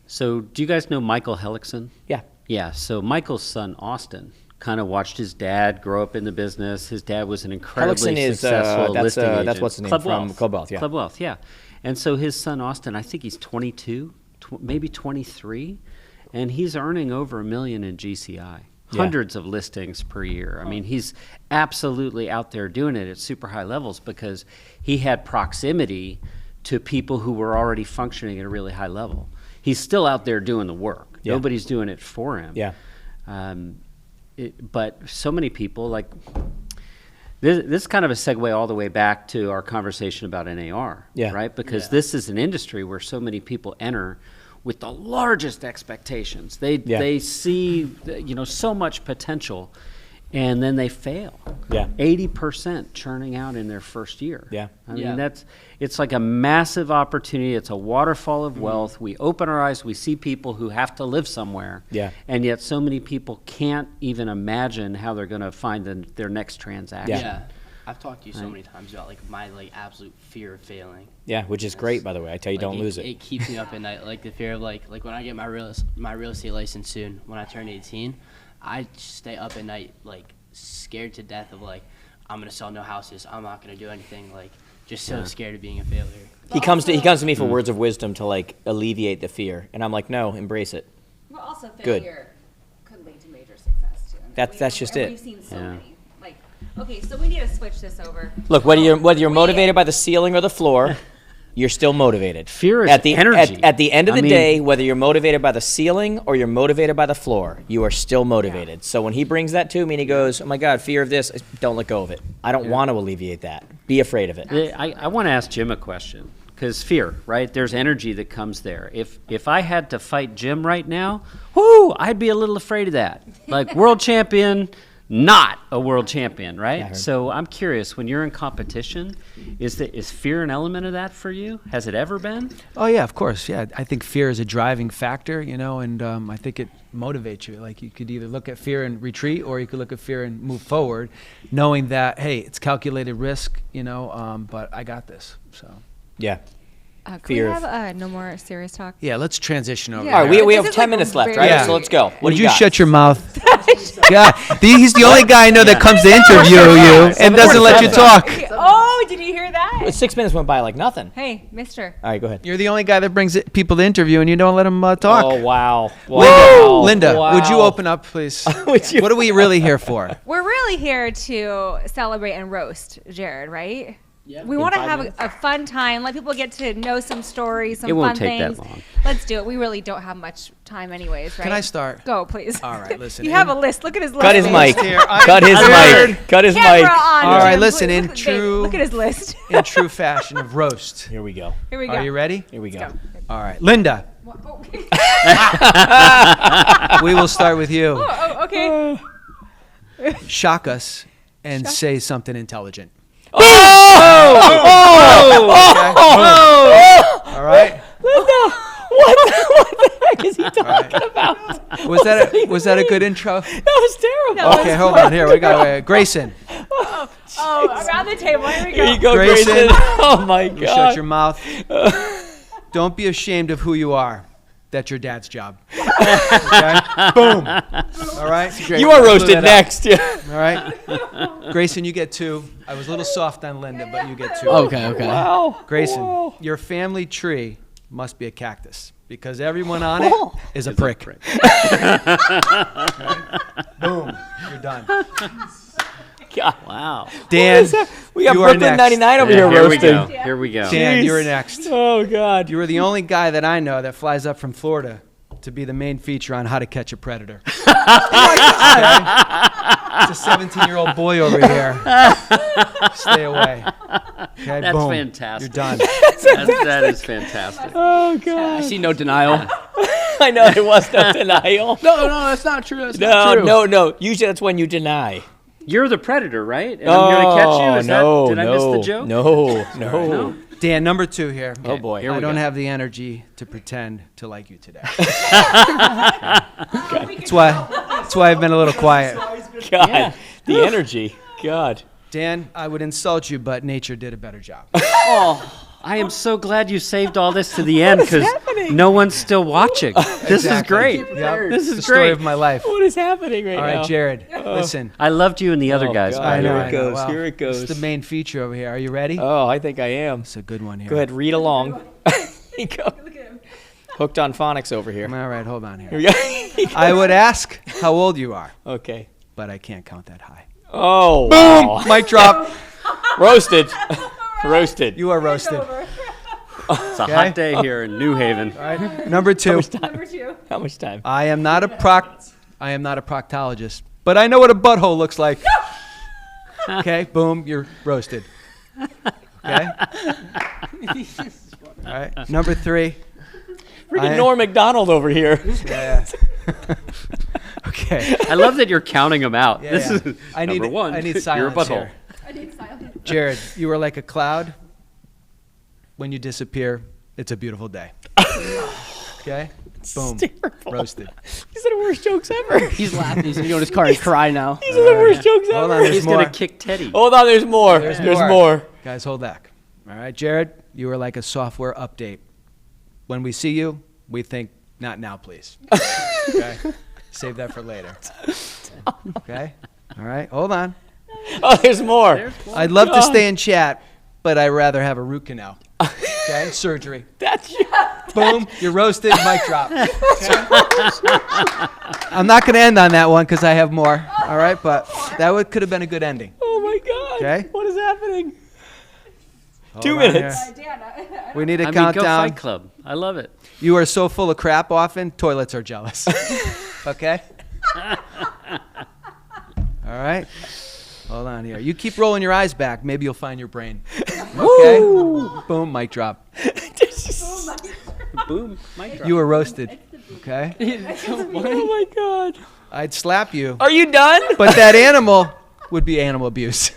So do you guys know Michael Hellickson? Yeah. Yeah. So Michael's son, Austin, kind of watched his dad grow up in the business. His dad was an incredibly successful listing agent. That's what's his name from Club Wealth. Yeah. Club Wealth, yeah. And so his son, Austin, I think he's 22, maybe 23, and he's earning over $1 million in GCI. Hundreds of listings per year. I mean, he's absolutely out there doing it at super high levels because he had proximity to people who were already functioning at a really high level. He's still out there doing the work. Yeah. Nobody's doing it for him. Yeah. But so many people, like, this is kind of a segue all the way back to our conversation about NAR, right? Because this is an industry where so many people enter with the largest expectations. They see, so much potential, and then they fail. Yeah. 80% churning out in their first year. Yeah. I mean, it's like a massive opportunity. It's a waterfall of wealth. We open our eyes, we see people who have to live somewhere. Yeah. And yet so many people can't even imagine how they're going to find their next transaction. Yeah. I've talked to you so many times about my absolute fear of failing. Yeah, which is great, by the way. I tell you, don't lose it. It keeps me up at night. Like the fear of like when I get my real estate license soon, when I turn 18, I stay up at night scared to death of I'm gonna sell no houses. I'm not gonna do anything. Just so scared of being a failure. He comes to me for words of wisdom to alleviate the fear, and I'm like, no, embrace it. Well, also failure could lead to major success too. That's just it. We've seen so many. Okay, so we need to switch this over. Look, whether you're motivated by the ceiling or the floor, you're still motivated. Fear is energy. At the end of the day, whether you're motivated by the ceiling or you're motivated by the floor, you are still motivated. So when he brings that to me and he goes, oh my God, fear of this, don't let go of it. I don't want to alleviate that. Be afraid of it. I want to ask Jim a question. Because fear, right? There's energy that comes there. If I had to fight Jim right now, I'd be a little afraid of that. World champion, not a world champion, right? Yeah, so I'm curious, when you're in competition, is fear an element of that for you? Has it ever been? Oh yeah, of course. Yeah, I think fear is a driving factor, and I think it motivates you. You could either look at fear and retreat, or you could look at fear and move forward, knowing that hey, it's calculated risk, but I got this. So yeah. Can we have no more serious talk? Yeah, let's transition over. All right, we have 10 minutes left, right? So let's go. Would you shut your mouth? God, he's the only guy I know that comes to interview you and doesn't let you talk. Oh, did you hear that? 6 minutes went by like nothing. Hey, mister. All right, go ahead. You're the only guy that brings people to interview and you don't let them talk. Oh, wow. Linda, would you open up, please? What are we really here for? We're really here to celebrate and roast Jared, right? We want to have a fun time. Let people get to know some stories, some It won't fun take that things. long. Let's do it. We really don't have much time anyways, right? Can I start? Go, please. All right, listen. You have a list. Look at his list. Cut his babe. mic. Here, Cut his mic. Cut his Camera mic. on, All right, Jim. listen, Please, in babe, true- Look at his list. In true fashion of roast. Here we go. Here we go. Are you ready? Here we go. Let's go. All right, Linda. Oh, We will start with you. okay. Shock us and say something intelligent. Oh! All right. What the heck is he talking about? Was that a good intro? That was terrible. Okay, hold on. Here we go. Grayson, Oh, around the table. Here we go. Here you go, Grayson. Grayson. Oh my you God. shut your mouth. Don't be ashamed of who you are. That's your dad's job. Okay? Boom. All right. You are roasted next. All right. Grayson, you get 2. I was a little soft on Linda, but you get 2. Okay. Wow. Grayson, Whoa. your family tree must be a cactus because everyone on it is a prick. Boom. You're done. God. Wow. Dan, We got you are Brooklyn next. 99 over Yeah, here here we roasting. go. Here we go. Dan, Jeez. you're next. Oh God. You are the only guy that I know that flies up from Florida to be the main feature on How to Catch a Predator. It's a 17-year-old boy over here. Stay away. Okay, That's boom. fantastic. You're done. That is fantastic. Oh I God. see no denial. I know there was no denial. No, that's not true. That's not true. No. Usually that's when you deny. You're the predator, right? And I'm going to catch you? Is no, did I miss the joke? No. Dan, number 2 here. Oh boy. Here I we don't go. have the energy to pretend to like you today. That's why I've been a little quiet. God. Yeah. The energy. God. Dan, I would insult you, but nature did a better job. I am so glad you saved all this to the end because no one's still watching. This is Exactly. great. Yep. This It's is the story great. of my life. What is happening right All now? right, Jared, listen. I loved you and the other Oh, guys. God. by the Here way. it goes. Well, Here it goes. It's the main feature over here. Are you ready? Oh, I think I am. It's a good one here. Go ahead, read along. Here you go. Hooked on phonics over here. All right, hold on here. Here we go. I would ask how old you are, Okay. but I can't count that high. Oh, Boom! wow. Mic drop. Roasted. Roasted. You are roasted. It's a hot day here in New Haven. All right. Number 2. Number 2. How much time? I am not a proctologist, but I know what a butthole looks like. Okay, boom, you're roasted. Okay? All right. Number 3. Freaking Norm McDonald over here. Yeah. Okay. I love that you're counting them out. Yeah, this yeah. is I need number 1. I need You're a silence butthole. here. I need silence. Jared, you are like a cloud. When you disappear, it's a beautiful day. Okay? Boom. Terrible. Roasted. These are the worst jokes ever. He's laughing. He's gonna go in his car and cry now. These are the worst jokes Hold ever. on, there's He's more. going to kick Teddy. Hold on, there's more. There's There's more. more. Guys, hold back. All right, Jared, you are like a software update. When we see you, we think, not now, please. Okay? Save that for later. Okay? All right, hold on. Oh, there's more. I'd love to stay in chat, but I'd rather have a root canal. Okay? Surgery. That's you. Boom, you're roasted, mic drop. Okay? I'm not going to end on that one because I have more. All right, but that could have been a good ending. Oh my God. Okay. What is happening? Hold 2 on minutes. here. We need a I mean, go countdown. Fight Club. I love it. You are so full of crap often, toilets are jealous. Okay? All right? Hold on here. You keep rolling your eyes back. Maybe you'll find your brain. Okay? Boom, mic drop. Boom. Mic drop. You were roasted. Okay? Oh my God. I'd slap you, Are you done? but that animal would be animal abuse.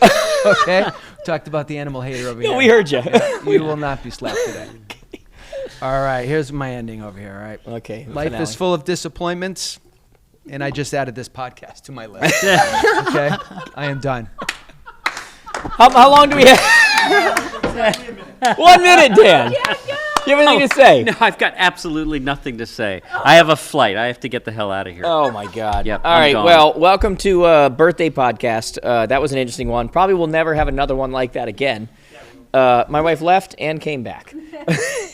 Okay? Talked about the animal hater over here. No, we heard you. You will not be slapped today. All right, here's my ending over here, all right? Okay. Life finale. is full of disappointments, and I just added this podcast to my list. Okay? I am done. How long do we have? 1 minute, Dan. You have anything to say? No, I've got absolutely nothing to say. I have a flight. I have to get the hell out of here. Oh my God. Yep, All I'm right. gone. Well, welcome to birthday podcast. That was an interesting one. Probably will never have another one like that again. My wife left and came back.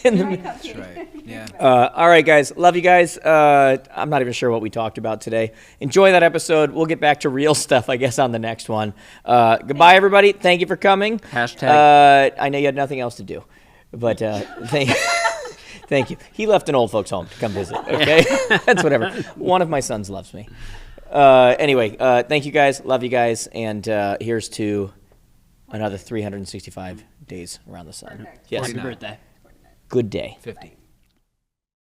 That's right. Yeah. All right, guys. Love you guys. I'm not even sure what we talked about today. Enjoy that episode. We'll get back to real stuff, I guess, on the next one. Goodbye, everybody. Thank you for coming. Hashtag. I know you had nothing else to do, but thank you. He left an old folks' home to come visit, okay? That's whatever. One of my sons loves me. Anyway, thank you guys. Love you guys. And here's to another 365 days around the sun. Yes. Happy birthday. Good day. 50.